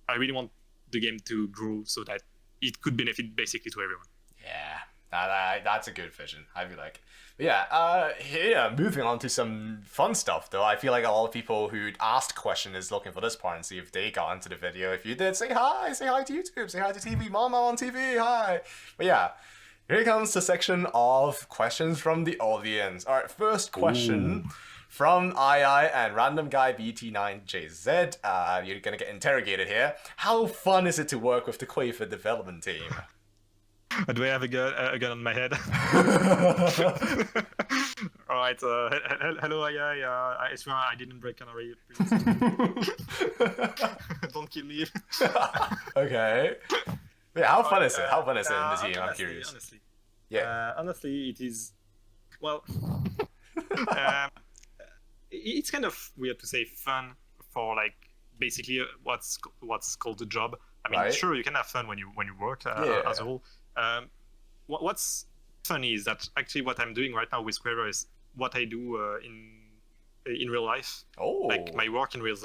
[SPEAKER 2] I really want the game to grow so that it could benefit basically to everyone.
[SPEAKER 1] Yeah, that's a good vision. I feel like. But yeah, moving on to some fun stuff though. I feel like a lot of people who asked question is looking for this part and see if they got into the video. If you did, say hi to YouTube, say hi to TV, Mama on TV, hi. But yeah, here comes the section of questions from the audience. All right, first question. Ooh. From AiAe and random guy BT9JZ, you're gonna get interrogated here. How fun is it to work with the Quaver development team?
[SPEAKER 2] Do I have a gun on my head? All right. Hello, AiAe. I swear I didn't break Canary. Don't kill me.
[SPEAKER 1] Okay. Yeah, how fun is it? How fun is it in the team? I'm curious.
[SPEAKER 2] Honestly.
[SPEAKER 1] Yeah.
[SPEAKER 2] Honestly, it is. Well. It's kind of weird to say fun for like basically what's called a job. I mean, right. Sure, you can have fun when you work as a whole. What's funny is that actually what I'm doing right now with Quaver is what I do in real life.
[SPEAKER 1] Oh.
[SPEAKER 2] Like my work in real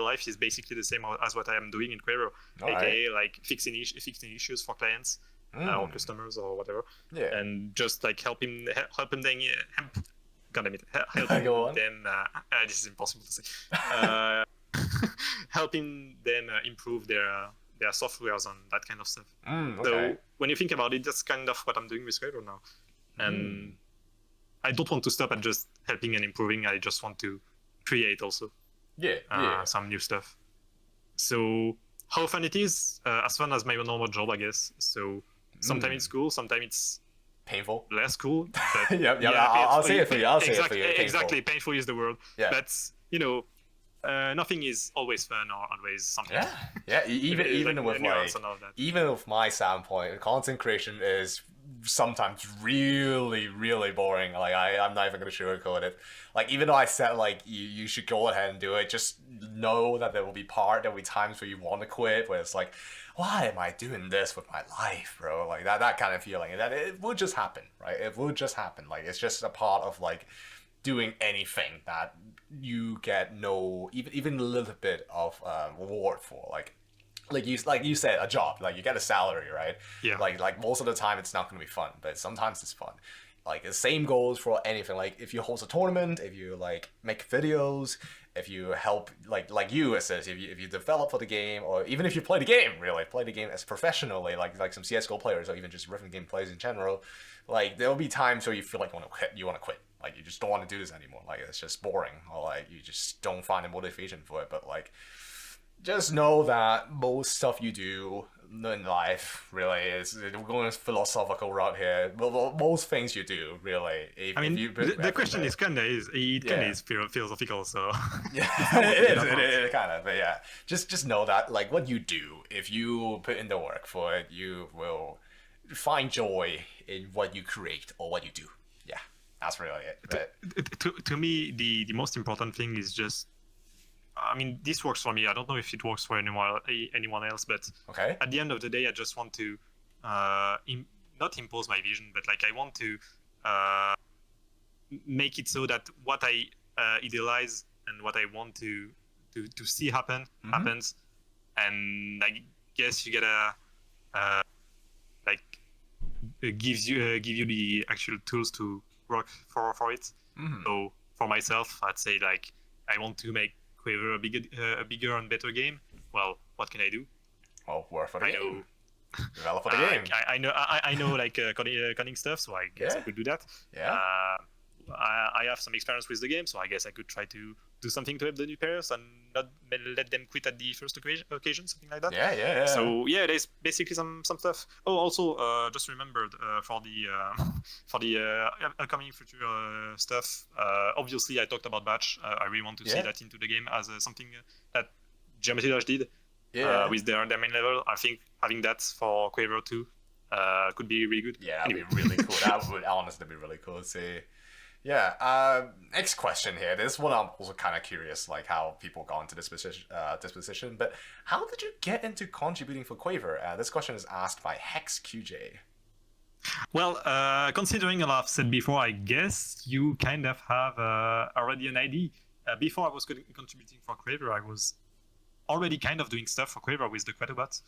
[SPEAKER 2] life is basically the same as what I am doing in Quaver, aka like fixing issues for clients or customers or whatever. Yeah. And just like helping them. Helping them. This is impossible to say. Helping them improve their softwares and that kind of stuff.
[SPEAKER 1] Okay.
[SPEAKER 2] So when you think about it, that's kind of what I'm doing with Quaver now. And I don't want to stop at just helping and improving. I just want to create also. Some new stuff. So how fun it is? As fun as my normal job, I guess. So sometimes it's cool, sometimes it's
[SPEAKER 1] painful,
[SPEAKER 2] less cool. But
[SPEAKER 1] I'll say it for you.
[SPEAKER 2] Exactly, painful is the word. Yeah. But nothing is always fun or always something.
[SPEAKER 1] Yeah. Even with my standpoint, content creation is sometimes really, really boring. Like I'm not even gonna sugarcoat it. Like even though I said like you should go ahead and do it, just know that there will be times where you want to quit, where it's like, why am I doing this with my life, bro? Like that kind of feeling. And that it will just happen, right? It will just happen. Like it's just a part of like doing anything that you get no even a little bit of reward for. Like you said, a job. Like you get a salary, right?
[SPEAKER 2] Yeah.
[SPEAKER 1] Like most of the time it's not gonna be fun, but sometimes it's fun. Like the same goes for anything. Like if you host a tournament, if you like make videos, if you help like you if you develop for the game, or even if you play the game, really play the game as professionally, like some CS:GO players, or even just rhythm game players in general, like there'll be times where you feel like you want to quit. Like you just don't want to do this anymore. Like it's just boring, or like you just don't find a motivation for it. But like, just know that most stuff you do in life really is, we're going philosophical route here. Most things you do really.
[SPEAKER 2] The question is kind of philosophical, so
[SPEAKER 1] yeah, it kind of. But yeah, just know that like what you do, if you put in the work for it, you will find joy in what you create or what you do. Yeah, that's really it. But
[SPEAKER 2] to me, the most important thing is just. I mean, this works for me. I don't know if it works for anyone else, but
[SPEAKER 1] okay.
[SPEAKER 2] At the end of the day, I just want to not impose my vision, but like I want to make it so that what I idealize and what I want to see happens, and I guess you get gives you the actual tools to work for it. So for myself, I'd say like I want to make Quaver a bigger and better game. Well, what can I do?
[SPEAKER 1] Well, work for the game. Develop for the game.
[SPEAKER 2] I know like coding stuff, so I guess I could do that.
[SPEAKER 1] Yeah.
[SPEAKER 2] I have some experience with the game, so I guess I could try to do something to help the new players and not let them quit at the first occasion, something like that.
[SPEAKER 1] Yeah.
[SPEAKER 2] So yeah, there's basically some stuff. Oh, also just remembered for the upcoming future stuff. Obviously, I talked about batch. I really want to see that into the game as something that Geometry Dash did with their main level. I think having that for Quaver too could be really good.
[SPEAKER 1] Yeah, that'd be really cool. That would honestly be really cool to see. Yeah. Next question here. This one I'm also kind of curious, like how people got into this position. But how did you get into contributing for Quaver? This question is asked by HexQJ.
[SPEAKER 2] Well, considering a lot I've said before, I guess you kind of have already an idea. Before I was contributing for Quaver, I was already kind of doing stuff for Quaver with the Quatobot.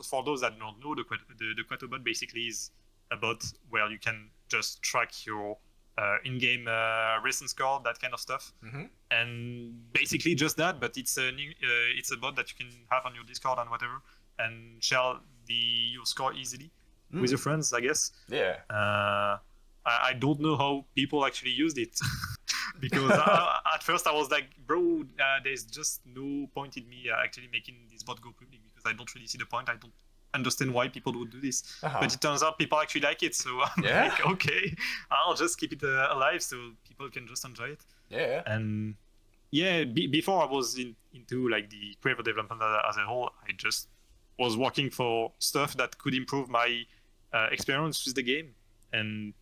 [SPEAKER 2] For those that don't know, the Quatobot basically is a bot where you can just track your in-game recent score, that kind of stuff, and basically just that. But it's a bot that you can have on your Discord and whatever, and share your score easily with your friends, I guess.
[SPEAKER 1] Yeah.
[SPEAKER 2] I don't know how people actually used it because at first I was like, bro, there's just no point in me actually making this bot go public because I don't really see the point. I don't understand why people would do this. But it turns out people actually like it. So I'm like, okay, I'll just keep it alive so people can just enjoy it.
[SPEAKER 1] Yeah.
[SPEAKER 2] And yeah, before I was into like the Quaver development as a whole, I just was working for stuff that could improve my experience with the game. And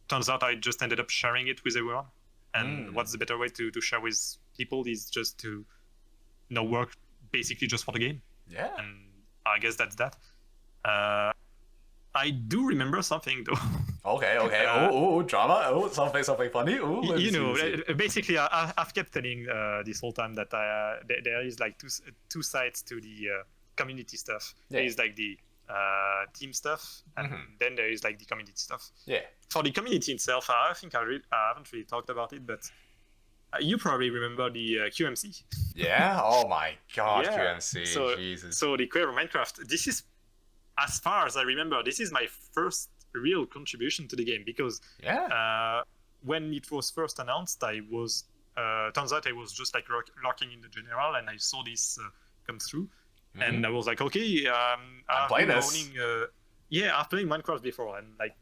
[SPEAKER 2] turns out I just ended up sharing it with everyone. And what's the better way to share with people is just to work basically just for the game.
[SPEAKER 1] Yeah.
[SPEAKER 2] And I guess that's that. I do remember something though.
[SPEAKER 1] Okay. Drama. Oh, something funny.
[SPEAKER 2] Basically, I've kept telling this whole time that there is like two sides to the community stuff.
[SPEAKER 1] Yeah.
[SPEAKER 2] There is like the team stuff, and then there is like the community stuff.
[SPEAKER 1] Yeah.
[SPEAKER 2] For the community itself, I think I haven't really talked about it, but you probably remember the QMC.
[SPEAKER 1] Yeah. Oh my God,
[SPEAKER 2] Yeah.
[SPEAKER 1] QMC. Jesus.
[SPEAKER 2] So the Quaver Minecraft. This is, as far as I remember, this is my first real contribution to the game because when it was first announced, I was turns out I was just like lurking in the general, and I saw this come through, and I was like, okay, I've
[SPEAKER 1] playing
[SPEAKER 2] been
[SPEAKER 1] this.
[SPEAKER 2] owning, I've played Minecraft before, and like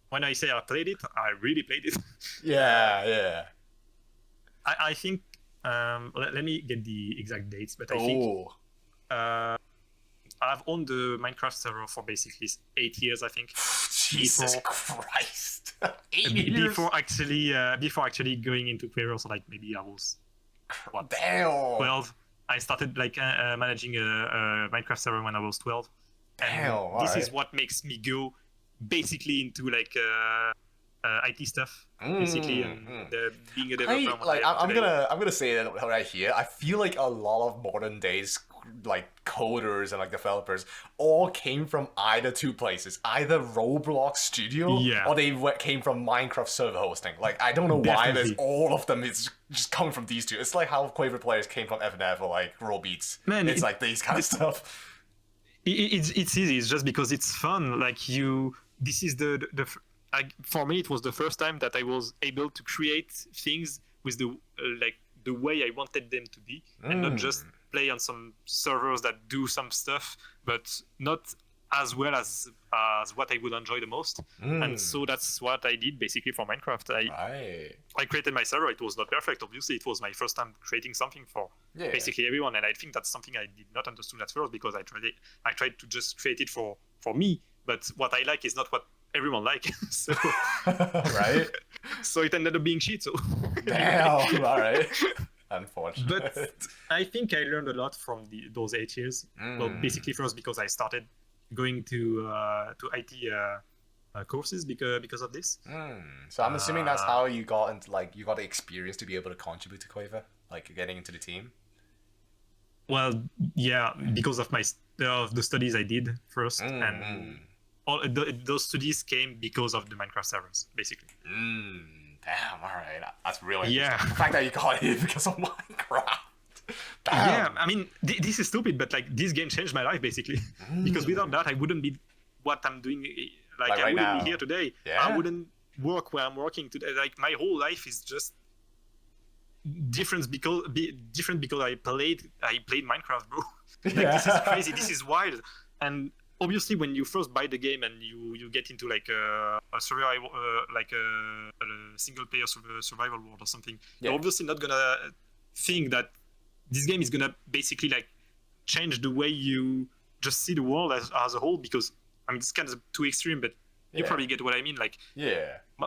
[SPEAKER 2] when I say I played it, I really played it.
[SPEAKER 1] Yeah.
[SPEAKER 2] I think let me get the exact dates, but I think I've owned the Minecraft server for basically 8 years, I think.
[SPEAKER 1] Jesus Christ. 8 years?
[SPEAKER 2] Before actually going into Quaver, so like maybe I was
[SPEAKER 1] Damn.
[SPEAKER 2] 12. I started like managing a Minecraft server when I was 12.
[SPEAKER 1] Damn.
[SPEAKER 2] This is what makes me go basically into like IT stuff, basically, and being a developer.
[SPEAKER 1] I'm gonna say it right here. I feel like a lot of modern days like coders and like developers all came from either two places, either Roblox Studio or they came from Minecraft server hosting. Like I don't know why there's all of them. It's just coming from these two. It's like how Quaver players came from FNF or like Rollbeats.
[SPEAKER 2] Man,
[SPEAKER 1] it's like these kind of stuff.
[SPEAKER 2] It's easy. It's just because it's fun. Like this is for me, it was the first time that I was able to create things with the way I wanted them to be, and not just play on some servers that do some stuff, but not as well as what I would enjoy the most. And so that's what I did basically for Minecraft. I created my server. It was not perfect, obviously. It was my first time creating something for basically everyone, and I think that's something I did not understand at first because I tried to just create it for me, but what I like is not what everyone like. So
[SPEAKER 1] right.
[SPEAKER 2] So it ended up being shit. So
[SPEAKER 1] damn. All right. Unfortunate.
[SPEAKER 2] But I think I learned a lot from those 8 years. Well, basically first because I started going to IT courses because of this.
[SPEAKER 1] So I'm assuming that's how you got into you got the experience to be able to contribute to Quaver, like getting into the team.
[SPEAKER 2] Well, yeah, because of the studies I did first, and all those studies came because of the Minecraft servers, basically.
[SPEAKER 1] Damn, all right, that's really interesting. The fact that you got it because of Minecraft. Damn.
[SPEAKER 2] Yeah, I mean, this is stupid, but like this game changed my life basically. Because without that, I wouldn't be what I'm doing. Like I wouldn't be here today. Yeah. I wouldn't work where I'm working today. Like my whole life is just different because I played Minecraft, bro. Like this is crazy. This is wild. And obviously, when you first buy the game and you get into like a survival, like a single player survival world or something, you're obviously not gonna think that this game is gonna basically like change the way you just see the world as a whole. Because I mean, it's kind of too extreme, but you probably get what I mean. Like,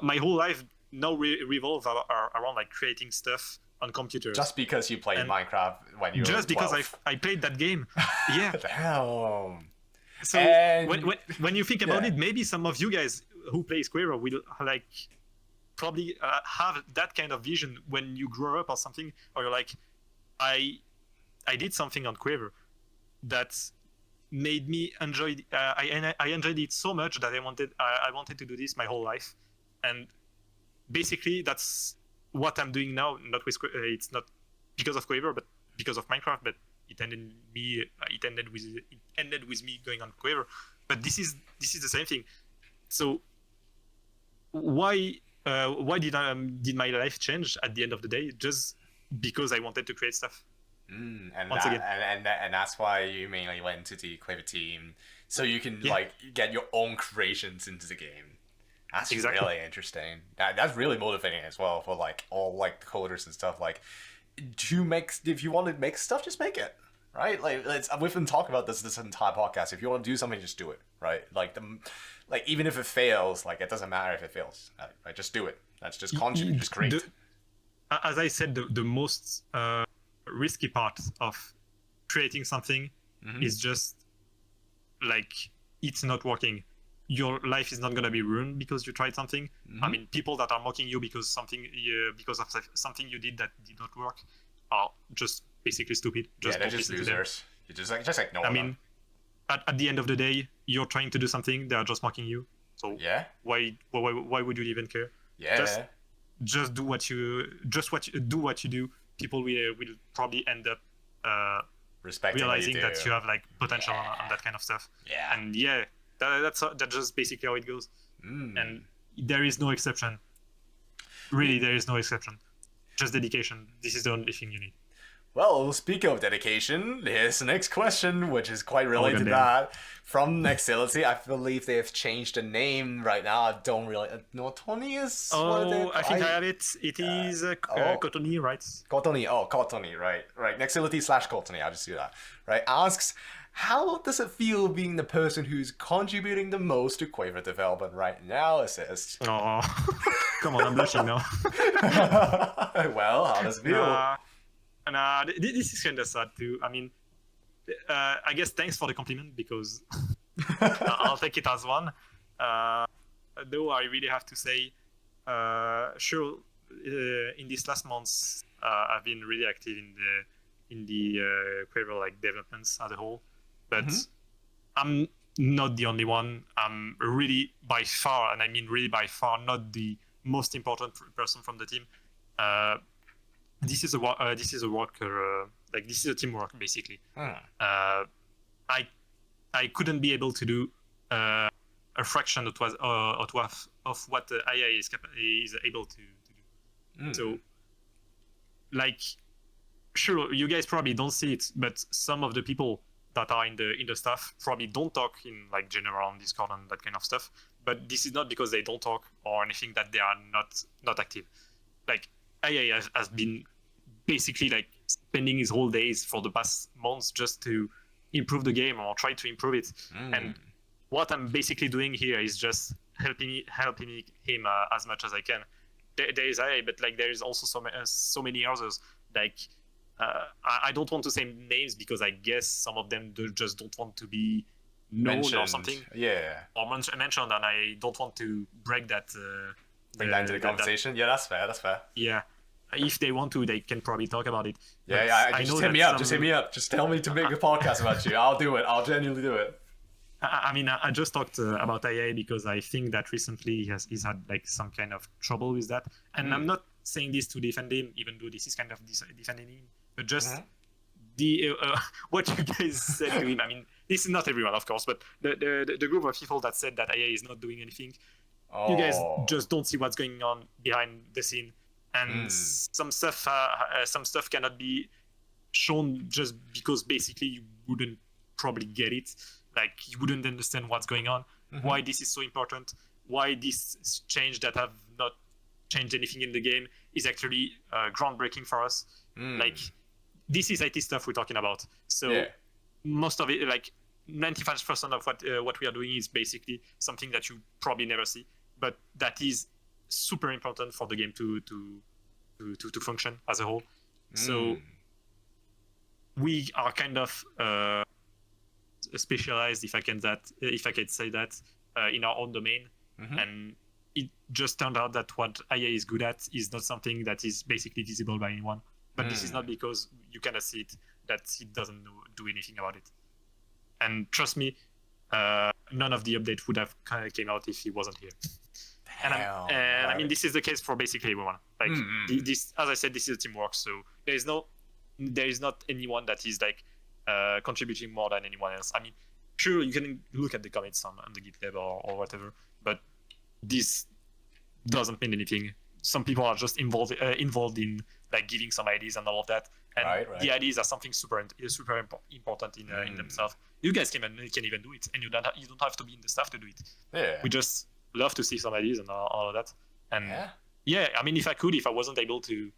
[SPEAKER 2] my whole life now revolves around like creating stuff on computers.
[SPEAKER 1] Just because you played Minecraft when you were 12.
[SPEAKER 2] Because I played that game. Yeah.
[SPEAKER 1] Damn.
[SPEAKER 2] So when you think about it, maybe some of you guys who play Quaver will like probably have that kind of vision when you grow up or something, or you're like, I I did something on Quaver that made me enjoy. I enjoyed it so much that I wanted to do this my whole life, and basically that's what I'm doing now. Not with it's not because of Quaver, but because of Minecraft. But it ended with me going on Quaver. But this is the same thing. So why did my life change at the end of the day? Just because I wanted to create stuff.
[SPEAKER 1] And that's why you mainly went to the Quaver team, so you can like get your own creations into the game. That's really interesting. That's really motivating as well for like all like coders and stuff. Like, if you want to make stuff, just make it. Right? Like we've been talking about this entire podcast. If you want to do something, just do it. Right? Like even if it fails, like it doesn't matter if it fails. Right? Just do it. That's just contribute. Just create.
[SPEAKER 2] As I said, the most risky part of creating something is just like it's not working. Your life is not gonna be ruined because you tried something. I mean, people that are mocking you because of something you did that did not work are just basically stupid. They're just losers.
[SPEAKER 1] You just ignore them.
[SPEAKER 2] I mean, at the end of the day, you're trying to do something. They are just mocking you. So why would you even care? Just do what you do. People will probably end up realizing that you have like potential on that kind of stuff. And that's just basically how it goes. And there is no exception. Really, there is no exception. Just dedication. This is the only thing you need.
[SPEAKER 1] Well, speaking of dedication, here's the next question, which is quite related to that. From Nextility, I believe they've changed the name right now. I don't really... Kotonie is...
[SPEAKER 2] I think I have it. It is Kotonie, right?
[SPEAKER 1] Kotonie, right. Nextility/Kotonie, I'll just do that. Right, asks, how does it feel being the person who's contributing the most to Quaver development right now, A6sT?
[SPEAKER 2] Oh, come on, I'm blushing now.
[SPEAKER 1] Well, how does it feel?
[SPEAKER 2] This is kind of sad too. I mean, I guess thanks for the compliment because I'll take it as one. Though I really have to say, in these last months, I've been really active in the Quaver like developments as a whole, but I'm not the only one. I'm really by far, and I mean really by far, not the most important person from the team. This is a teamwork basically. I couldn't be able to do a fraction of what AiAe is able to do. So, like, sure, you guys probably don't see it, but some of the people that are in the staff probably don't talk in like general on Discord and that kind of stuff. But this is not because they don't talk or anything that they are not active. Like, AiAe has been basically like spending his whole days for the past months just to improve the game or try to improve it. And what I'm basically doing here is just helping him as much as I can. There is AiAe, but like there is also so many others. Like I don't want to say names because I guess some of them just don't want to be known mentioned. Or something. Or mentioned, and I don't want to break that.
[SPEAKER 1] Bring that into the conversation. That's fair.
[SPEAKER 2] Yeah. If they want to, they can probably talk about it.
[SPEAKER 1] Just hit me up. Just tell me to make a podcast about you. I'll do it. I'll genuinely do it.
[SPEAKER 2] I mean, I just talked about AiAe because I think that recently he's had like some kind of trouble with that. And I'm not saying this to defend him, even though this is kind of defending him, but just what you guys said to him. I mean, this is not everyone, of course, but the group of people that said that AiAe is not doing anything, you guys just don't see what's going on behind the scene. And some stuff cannot be shown just because basically you wouldn't probably get it. Like you wouldn't understand what's going on, why this is so important, why this change that have not changed anything in the game is actually groundbreaking for us. Like this is IT stuff we're talking about. So most of it, like 95% of what we are doing is basically something that you probably never see, but that is super important for the game to function as a whole. So we are kind of specialized, if I can say that, in our own domain, and it just turned out that what AiAe is good at is not something that is basically visible by anyone. But this is not because you cannot see it, that he doesn't do anything about it. And trust me, none of the update would have came out if he wasn't here. I mean, this is the case for basically everyone. Like this, as I said, this is a teamwork. So there is not anyone that is like contributing more than anyone else. I mean, sure, you can look at the comments on the GitLab or whatever, but this doesn't mean anything. Some people are just involved in like giving some ideas and all of that, and the ideas are something super important in themselves. You guys can even do it, and you don't have to be in the staff to do it.
[SPEAKER 1] Yeah.
[SPEAKER 2] We just love to see some ideas and all of that. And I mean, if I wasn't able to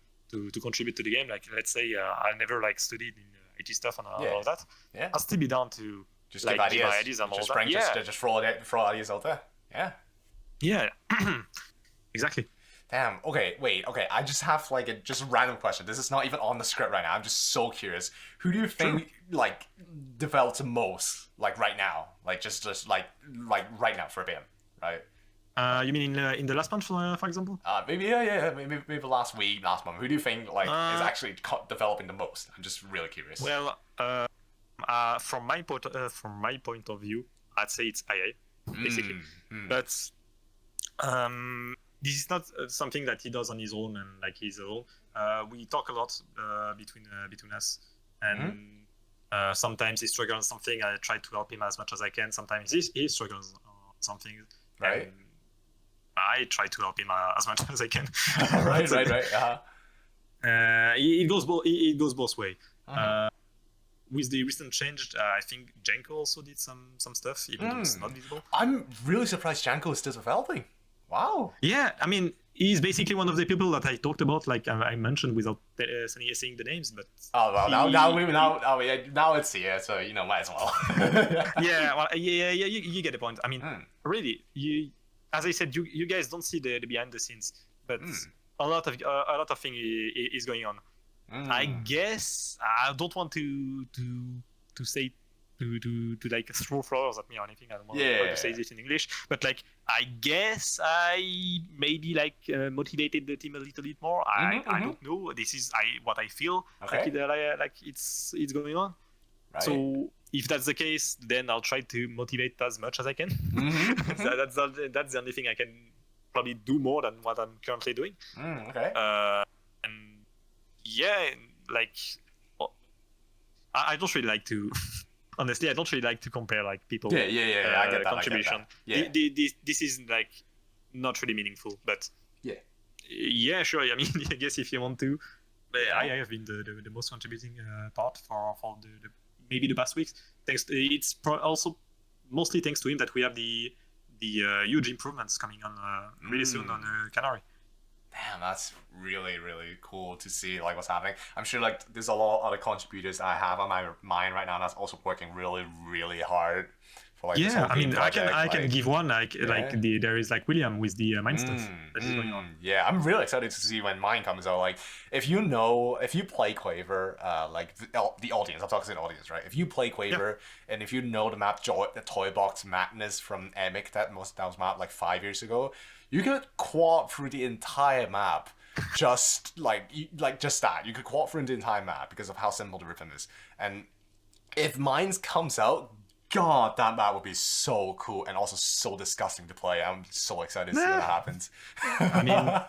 [SPEAKER 2] contribute to the game, like let's say I never like studied in IT stuff and all of that, I'll still be down to
[SPEAKER 1] just
[SPEAKER 2] like,
[SPEAKER 1] give
[SPEAKER 2] ideas and all that.
[SPEAKER 1] Just throw ideas out there.
[SPEAKER 2] Yeah. Exactly.
[SPEAKER 1] Damn. Okay. Wait. Okay. I just have like a just random question. This is not even on the script right now. I'm just so curious. Who do you think like develops the most like right now? Like just like right now for BIM, right?
[SPEAKER 2] You mean in the last month, for example?
[SPEAKER 1] Maybe maybe last week, last month. Who do you think like is actually developing the most? I'm just really curious.
[SPEAKER 2] Well, from my point of view, I'd say it's AiAe, basically. But this is not something that he does on his own and like his own. We talk a lot between us, and sometimes he struggles on something. I try to help him as much as I can. Sometimes he struggles on something.
[SPEAKER 1] Right.
[SPEAKER 2] And I try to help him as much as I can.
[SPEAKER 1] right.
[SPEAKER 2] It goes both ways. With the recent change, I think Janko also did some stuff, even though it's not visible.
[SPEAKER 1] I'm really surprised Janko is still developing. Wow.
[SPEAKER 2] Yeah, I mean, he's basically one of the people that I talked about, like I mentioned without saying the names, but...
[SPEAKER 1] Oh, well, now it's here, so, you know, might as well.
[SPEAKER 2] You get the point. I mean, really, as I said, you guys don't see the behind the scenes, but a lot of thing is going on. I guess I don't want to say to like throw flowers at me or anything. I don't want to say this in English, but like I guess I maybe like motivated the team a little bit more. I don't know. This is what I feel like it's going on. Right. So if that's the case, then I'll try to motivate as much as I can. That's the only thing I can probably do more than what I'm currently doing. And like I don't really like to. Honestly, I don't really like to compare like people.
[SPEAKER 1] I get that.
[SPEAKER 2] Contribution.
[SPEAKER 1] I get that.
[SPEAKER 2] This is like not really meaningful, but sure. I mean, I guess if you want to, but I have been the most contributing part for the maybe the past weeks. It's also mostly thanks to him that we have the huge improvements coming on really soon on Canary.
[SPEAKER 1] Damn, that's really, really cool to see like what's happening. I'm sure like there's a lot of other contributors I have on my mind right now that's also working really, really hard for like this whole project.
[SPEAKER 2] I can give one there is like William with the mine stuff that is going on.
[SPEAKER 1] Yeah, I'm really excited to see when mine comes out. Like if you play Quaver, like the audience, I'm talking to the audience, right? If you play Quaver and if you know the map the Toy Box Madness from Emic that was mapped like 5 years ago, you could quad through the entire map, just just that. You could quad through the entire map because of how simple the rhythm is. And if Mines comes out, God, that map would be so cool and also so disgusting to play. I'm so excited to see what happens.
[SPEAKER 2] I mean,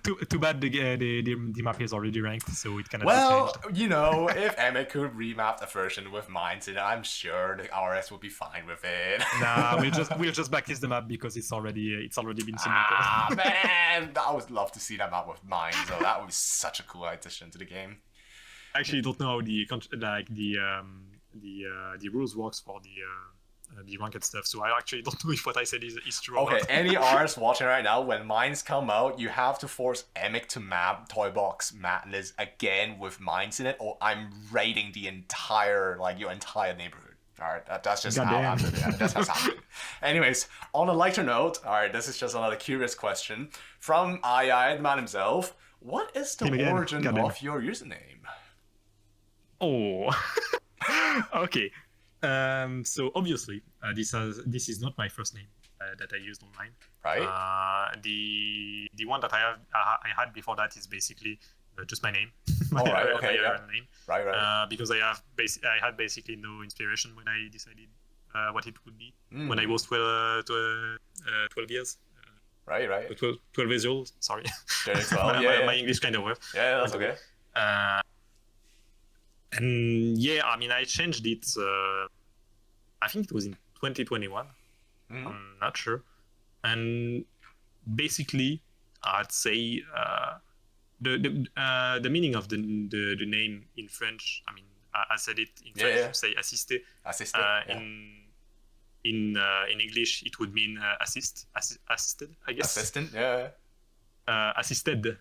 [SPEAKER 2] too bad the map is already ranked, so it cannot be changed.
[SPEAKER 1] You know, if Emmett could remap the version with Mines in it, I'm sure the RS would be fine with it.
[SPEAKER 2] Nah, we'll just backlist the map because it's already been submitted.
[SPEAKER 1] Man, I would love to see that map with Mines, so that would be such a cool addition to the game.
[SPEAKER 2] I actually don't know how the rules works for the ranked stuff, so I actually don't know if what I said is true or not.
[SPEAKER 1] Any RS watching right now, when Mines come out, you have to force Emic to map Toy Box Madness again with Mines in it, or I'm raiding the entire your entire neighborhood. Alright, that's just that's what's happening. Anyways, on a lighter note, alright, this is just another curious question from AiAe, the man himself. What is the origin of your username?
[SPEAKER 2] Oh, okay. So obviously, this is not my first name that I used online.
[SPEAKER 1] Right.
[SPEAKER 2] The one that I had before that is basically just my name,
[SPEAKER 1] Oh, right, okay,
[SPEAKER 2] my
[SPEAKER 1] yeah.
[SPEAKER 2] real name.
[SPEAKER 1] Right.
[SPEAKER 2] Because I had basically no inspiration when I decided what it would be when I was 12 years.
[SPEAKER 1] Right.
[SPEAKER 2] 12 years old. Sorry,
[SPEAKER 1] 12, yeah.
[SPEAKER 2] my English kind of word.
[SPEAKER 1] Yeah, that's okay.
[SPEAKER 2] And yeah, I mean, I changed it. I think it was in 2021. I'm not sure. And basically, I'd say the meaning of the name in French. I mean, I said it in French. Say A6sT. In English, it would mean assisted, I guess.
[SPEAKER 1] Assistant, yeah.
[SPEAKER 2] Assisted.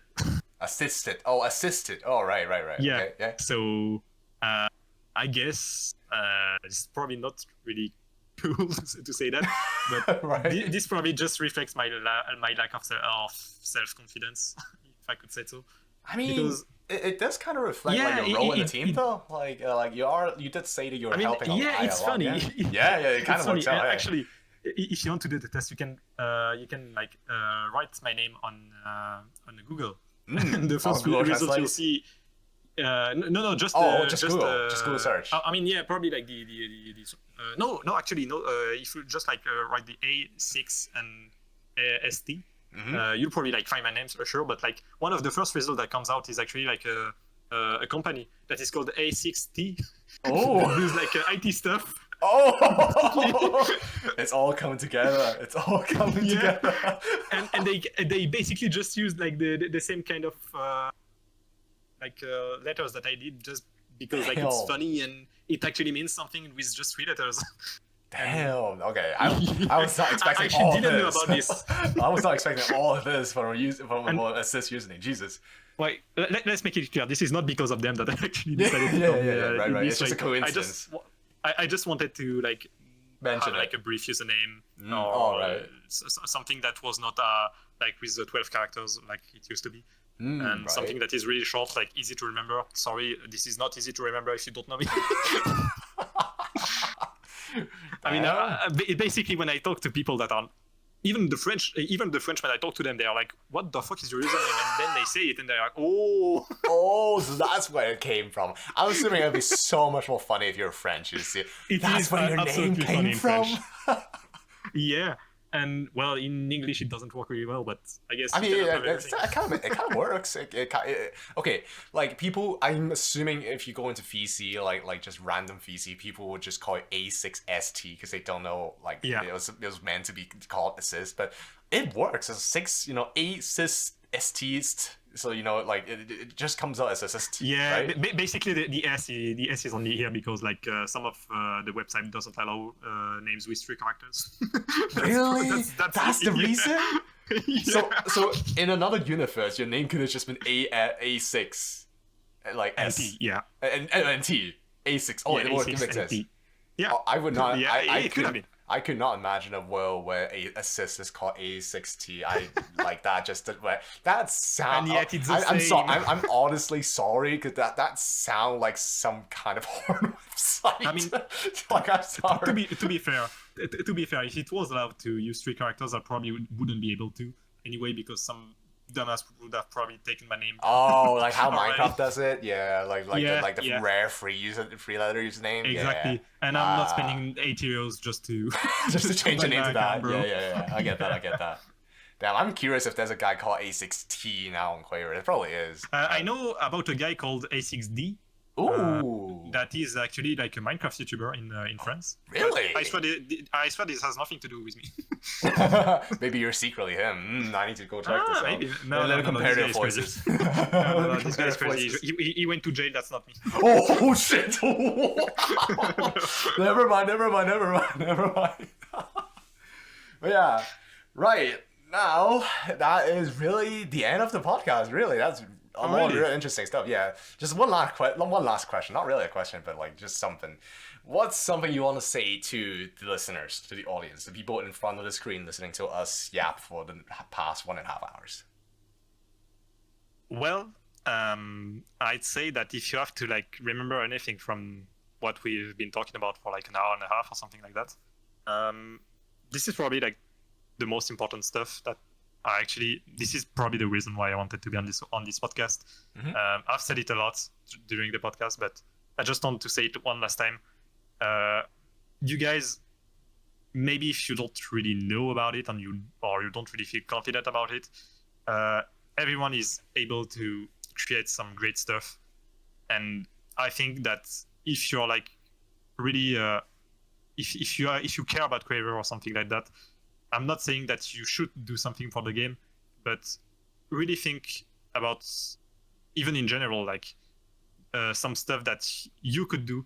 [SPEAKER 1] Assisted. Oh, assisted. Oh, right.
[SPEAKER 2] Yeah.
[SPEAKER 1] Okay, yeah.
[SPEAKER 2] So I guess it's probably not really cool to say that, but
[SPEAKER 1] Right.
[SPEAKER 2] this probably just reflects my lack of self-confidence, if I could say so.
[SPEAKER 1] I mean,
[SPEAKER 2] because
[SPEAKER 1] it does kind of reflect like your role in the team, though. Like you did say that you're helping.
[SPEAKER 2] Yeah, it's funny.
[SPEAKER 1] Yeah, it kind of works out.
[SPEAKER 2] Actually, if you want to do the test, you can like write my name on Google. And the first result you'll see. No, just
[SPEAKER 1] Google search.
[SPEAKER 2] I mean, yeah, probably like no, actually, no. If you just like write the A6 and ST, you'll probably like find my names for sure. But like one of the first results that comes out is actually like a company that is called A6T.
[SPEAKER 1] Oh,
[SPEAKER 2] there's like IT stuff.
[SPEAKER 1] Oh, it's all coming together. Together.
[SPEAKER 2] And they basically just used like the same kind of letters that I did just because like it's funny and it actually means something with just 3 letters.
[SPEAKER 1] Damn. Okay. I was not expecting all of this. I didn't know about this. I was not expecting all of this from a assist username. Jesus.
[SPEAKER 2] Wait, let's make it clear. This is not because of them that I actually decided to come.
[SPEAKER 1] Right. It's just a coincidence.
[SPEAKER 2] I just wanted to like
[SPEAKER 1] mention
[SPEAKER 2] have like a brief username
[SPEAKER 1] or
[SPEAKER 2] something that was not like with the 12 characters like it used to be. And something that is really short, like easy to remember. Sorry, this is not easy to remember if you don't know me. I mean, basically, when I talk to people that are even the French when I talk to them, they are like, "What the fuck is your username?" And then they say it, and they're like,
[SPEAKER 1] "Oh, so that's where it came from." I'm assuming it'd be so much more funny if you're French. You see, that's where your name came from.
[SPEAKER 2] Yeah. And well, in English it doesn't work really well, but I guess
[SPEAKER 1] it kind of works. Okay, like people, I'm assuming if you go into VC, like just random VC, people would just call it A6sT because they don't know it was meant to be called assist, but it works as 6, A6sT. So like it just comes out as assist.
[SPEAKER 2] Yeah,
[SPEAKER 1] right?
[SPEAKER 2] Basically the S is only here because like some of the website doesn't allow names with 3 characters.
[SPEAKER 1] Really? That's the reason.
[SPEAKER 2] Yeah.
[SPEAKER 1] So in another universe, your name could have just been A6, like S.
[SPEAKER 2] T, yeah.
[SPEAKER 1] And T A6. Oh, it makes sense.
[SPEAKER 2] Yeah.
[SPEAKER 1] I would not.
[SPEAKER 2] Yeah,
[SPEAKER 1] I could not imagine a world where a assist is called A6T. I like that. That sound.
[SPEAKER 2] And yet it's the
[SPEAKER 1] I'm
[SPEAKER 2] same.
[SPEAKER 1] sorry. I'm honestly sorry because that sound like some kind of porn website.
[SPEAKER 2] I mean,
[SPEAKER 1] like I'm sorry.
[SPEAKER 2] To be fair, if it was allowed to use 3 characters, I probably wouldn't be able to anyway because some dumbass would have probably taken my name.
[SPEAKER 1] Oh, like how Minecraft does it? Yeah, the rare free letter username.
[SPEAKER 2] Exactly.
[SPEAKER 1] Yeah.
[SPEAKER 2] And I'm not spending €80 just to
[SPEAKER 1] change the name to that.
[SPEAKER 2] Bro.
[SPEAKER 1] Yeah. I get that. Damn, I'm curious if there's a guy called A6T now on Quaver. It probably is.
[SPEAKER 2] I know about a guy called A6D.
[SPEAKER 1] Ooh.
[SPEAKER 2] That is actually like a Minecraft YouTuber in France.
[SPEAKER 1] Really?
[SPEAKER 2] I swear this has nothing to do with me.
[SPEAKER 1] Maybe you're secretly him. I need to go check this out.
[SPEAKER 2] Maybe.
[SPEAKER 1] Let me compare their voices.
[SPEAKER 2] This guy's crazy. He went to jail. That's not me.
[SPEAKER 1] Oh shit! Never mind. But yeah, right now that is really the end of the podcast. Really, that's a lot of really interesting stuff. Yeah, just one last question. Not really a question, but like just something. What's something you want to say to the listeners, to the audience, the people in front of the screen listening to us yap for the past 1.5 hours?
[SPEAKER 2] Well, I'd say that if you have to like remember anything from what we've been talking about for like an hour and a half or something like that, this is probably like the most important stuff that Actually, this is probably the reason why I wanted to be on this podcast. I've said it a lot during the podcast, but I just want to say it one last time. You guys, maybe if you don't really know about it and you don't really feel confident about it, everyone is able to create some great stuff. And I think that if you're like really, if you care about Quaver or something like that, I'm not saying that you should do something for the game, but really think about, even in general, like some stuff that you could do,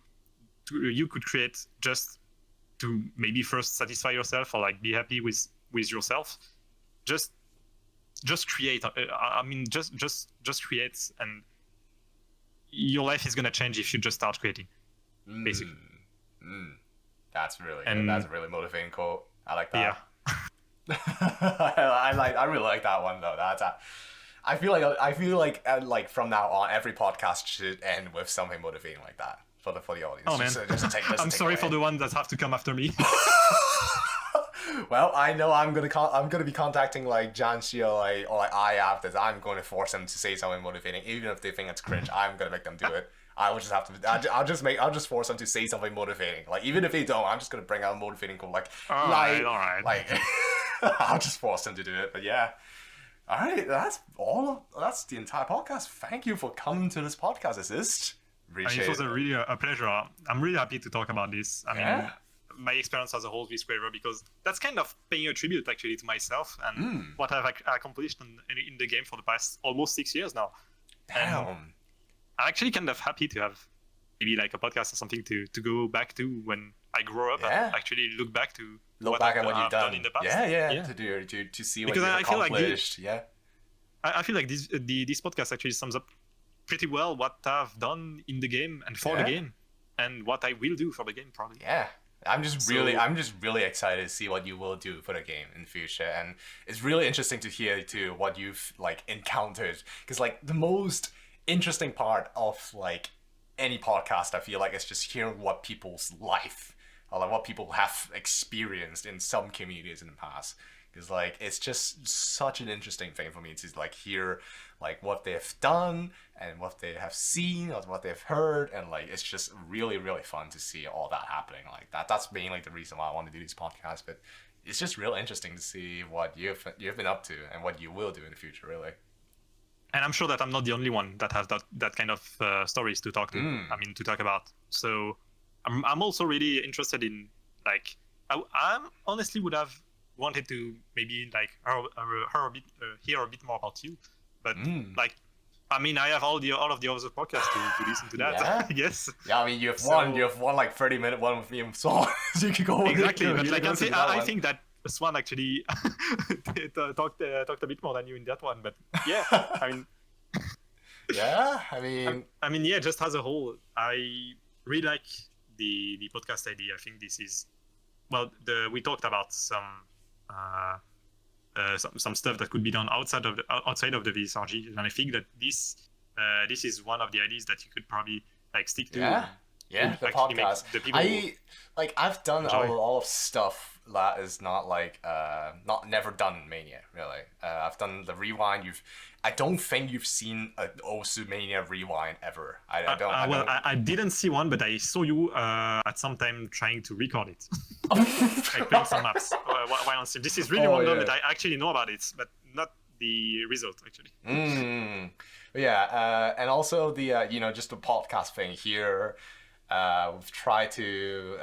[SPEAKER 2] you could create just to maybe first satisfy yourself or like be happy with yourself. Just create. I mean, just create, and your life is gonna change if you just start creating. Basically.
[SPEAKER 1] That's really good. That's a really motivating quote. I like that.
[SPEAKER 2] Yeah.
[SPEAKER 1] I really like that one though. I feel like from now on every podcast should end with something motivating like that for the audience.
[SPEAKER 2] Oh man, I'm sorry for the ones that have to come after me.
[SPEAKER 1] Well, I know I'm gonna be contacting like John Shio or AiAe after this. I'm going to force them to say something motivating, even if they think it's cringe. I'm gonna make them do it. I will just have to. I'll just force them to say something motivating. Like even if they don't, I'm just gonna bring out a motivating quote. Like
[SPEAKER 2] all right.
[SPEAKER 1] Like I'll just force them to do it. But yeah, all right. That's the entire podcast. Thank you for coming to this podcast.
[SPEAKER 2] It was really a pleasure. I'm really happy to talk about this. I mean, my experience as a whole with Quaver, because that's kind of paying a tribute actually to myself and what I've accomplished in the game for the past almost 6 years now.
[SPEAKER 1] Damn.
[SPEAKER 2] And I'm actually kind of happy to have maybe like a podcast or something to go back to when I grow up and actually look back at what you've done in the past.
[SPEAKER 1] Yeah. To see what you've accomplished.
[SPEAKER 2] I feel like this podcast actually sums up pretty well what I've done in the game and for the game, and what I will do for the game probably.
[SPEAKER 1] Yeah. I'm just really excited to see what you will do for the game in the future, and it's really interesting to hear too what you've like encountered, because like the most interesting part of like any podcast I feel like is just hearing what people's life or like what people have experienced in some communities in the past, because like it's just such an interesting thing for me to like hear like what they've done and what they have seen or what they've heard, and like it's just really fun to see all that happening like that. That's mainly the reason why I want to do these podcasts, but it's just real interesting to see what you've been up to and what you will do in the future, really.
[SPEAKER 2] And I'm sure that I'm not the only one that has that kind of stories to talk to. I mean, to talk about. So I'm also really interested in like I honestly would have wanted to maybe like hear a bit more about you, but like I mean I have all of the other podcasts to listen to that. Yes.
[SPEAKER 1] Yeah, I mean you have one like 30-minute one with me and so you can go
[SPEAKER 2] exactly. But like I think that Swan actually talked a bit more than you in that one, but yeah, I mean.
[SPEAKER 1] Yeah, I mean,
[SPEAKER 2] yeah, just as a whole, I really like the podcast idea. I think this is, well, we talked about some stuff that could be done outside of the VSRG, and I think that this is one of the ideas that you could probably like stick to.
[SPEAKER 1] Yeah, the podcast. I've done a lot of stuff that is not like never done in Mania, really. I've done the rewind. I don't think you've seen an Osu Mania rewind ever.
[SPEAKER 2] I didn't see one, but I saw you at some time trying to record it. Like playing some maps while on stream. This is really one that I actually know about it, but not the result actually.
[SPEAKER 1] Yeah, and also the just the podcast thing here. We've tried to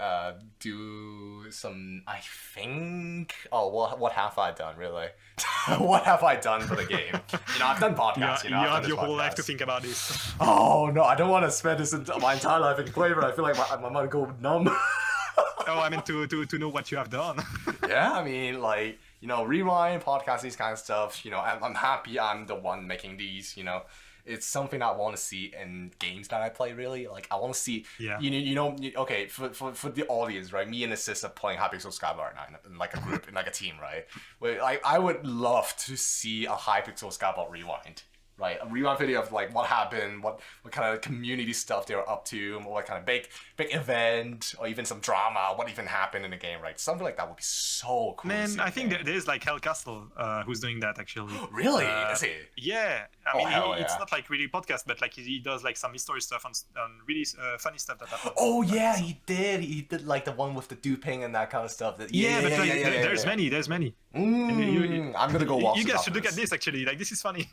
[SPEAKER 1] do some, I think. Oh, what have I done, really? What have I done for the game? I've done podcasts.
[SPEAKER 2] You have your whole life to think about this.
[SPEAKER 1] Oh no, I don't want to spend my entire life in Quaver. I feel like I might go numb.
[SPEAKER 2] I mean to know what you have done.
[SPEAKER 1] Yeah, I mean like rewind podcasts, these kind of stuff. I'm happy I'm the one making these. It's something I want to see in games that I play, really. Like, I want to see, okay, for the audience, right? Me and A6sT are playing Hypixel Skybar right now in like a group, in like a team, right? Where, like, I would love to see a Hypixel Skybar rewind, right? A rewind video of like what happened, what kind of community stuff they were up to, what kind of big event, or even some drama, what even happened in the game, right? Something like that would be so cool.
[SPEAKER 2] Man, I think there's like Hellcastle who's doing that actually.
[SPEAKER 1] Really? Is he?
[SPEAKER 2] Yeah, I mean, it's
[SPEAKER 1] yeah.
[SPEAKER 2] not like really podcast, but like he does like some history stuff on really funny stuff that happens.
[SPEAKER 1] Oh yeah, he did like the one with the duping and that kind of stuff.
[SPEAKER 2] There's many.
[SPEAKER 1] I'm gonna go watch.
[SPEAKER 2] You guys should look at this actually. Like this is funny.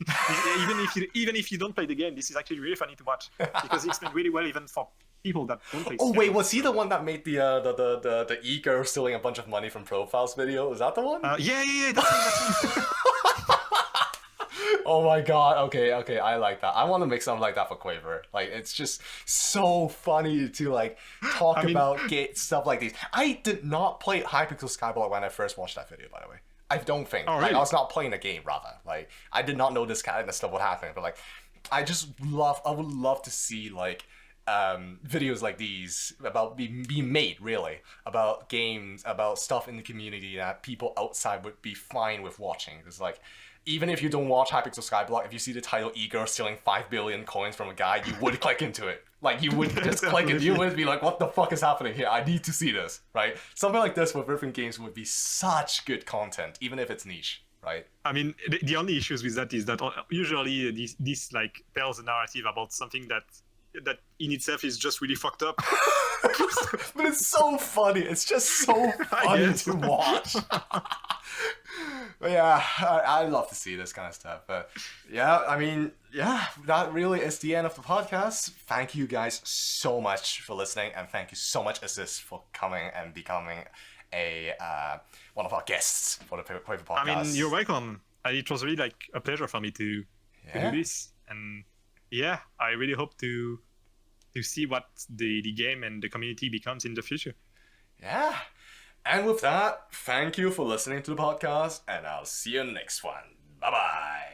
[SPEAKER 2] even if you don't play the game, this is actually really funny to watch because he explained really well even for people that don't play.
[SPEAKER 1] Oh wait, was he the one that made the e-girl stealing a bunch of money from profiles video? Is that the one?
[SPEAKER 2] Yeah. That's him.
[SPEAKER 1] Oh my god, okay, I like that. I want to make something like that for Quaver. Like, it's just so funny to, like, talk about stuff like these. I did not play Hypixel Skyblock when I first watched that video, by the way. I don't think.
[SPEAKER 2] Oh, really?
[SPEAKER 1] Like, I was not playing the game, rather. Like, I did not know this kind of stuff would happen, but, like, I would love to see, like, videos like these about being made, really, about games, about stuff in the community that people outside would be fine with watching. Because, like, even if you don't watch Hypixel Skyblock, if you see the title e-girl stealing 5 billion coins from a guy, you would click into it. Like, you would just click it. You would be like, what the fuck is happening here? I need to see this, right? Something like this with different games would be such good content, even if it's niche, right?
[SPEAKER 2] I mean, the only issues with that is that usually this like tells a narrative about something that in itself is just really fucked up.
[SPEAKER 1] But it's so funny. It's just so funny to watch. But yeah, I love to see this kind of stuff. But yeah, I mean, yeah, that really is the end of the podcast. Thank you guys so much for listening, and thank you so much, A6sT, for coming and becoming a one of our guests for the Quaver Podcast.
[SPEAKER 2] I mean, you're welcome. It was really like a pleasure for me to do this, and yeah, I really hope to see what the game and the community becomes in the future.
[SPEAKER 1] Yeah. And with that, thank you for listening to the podcast, and I'll see you next one. Bye-bye.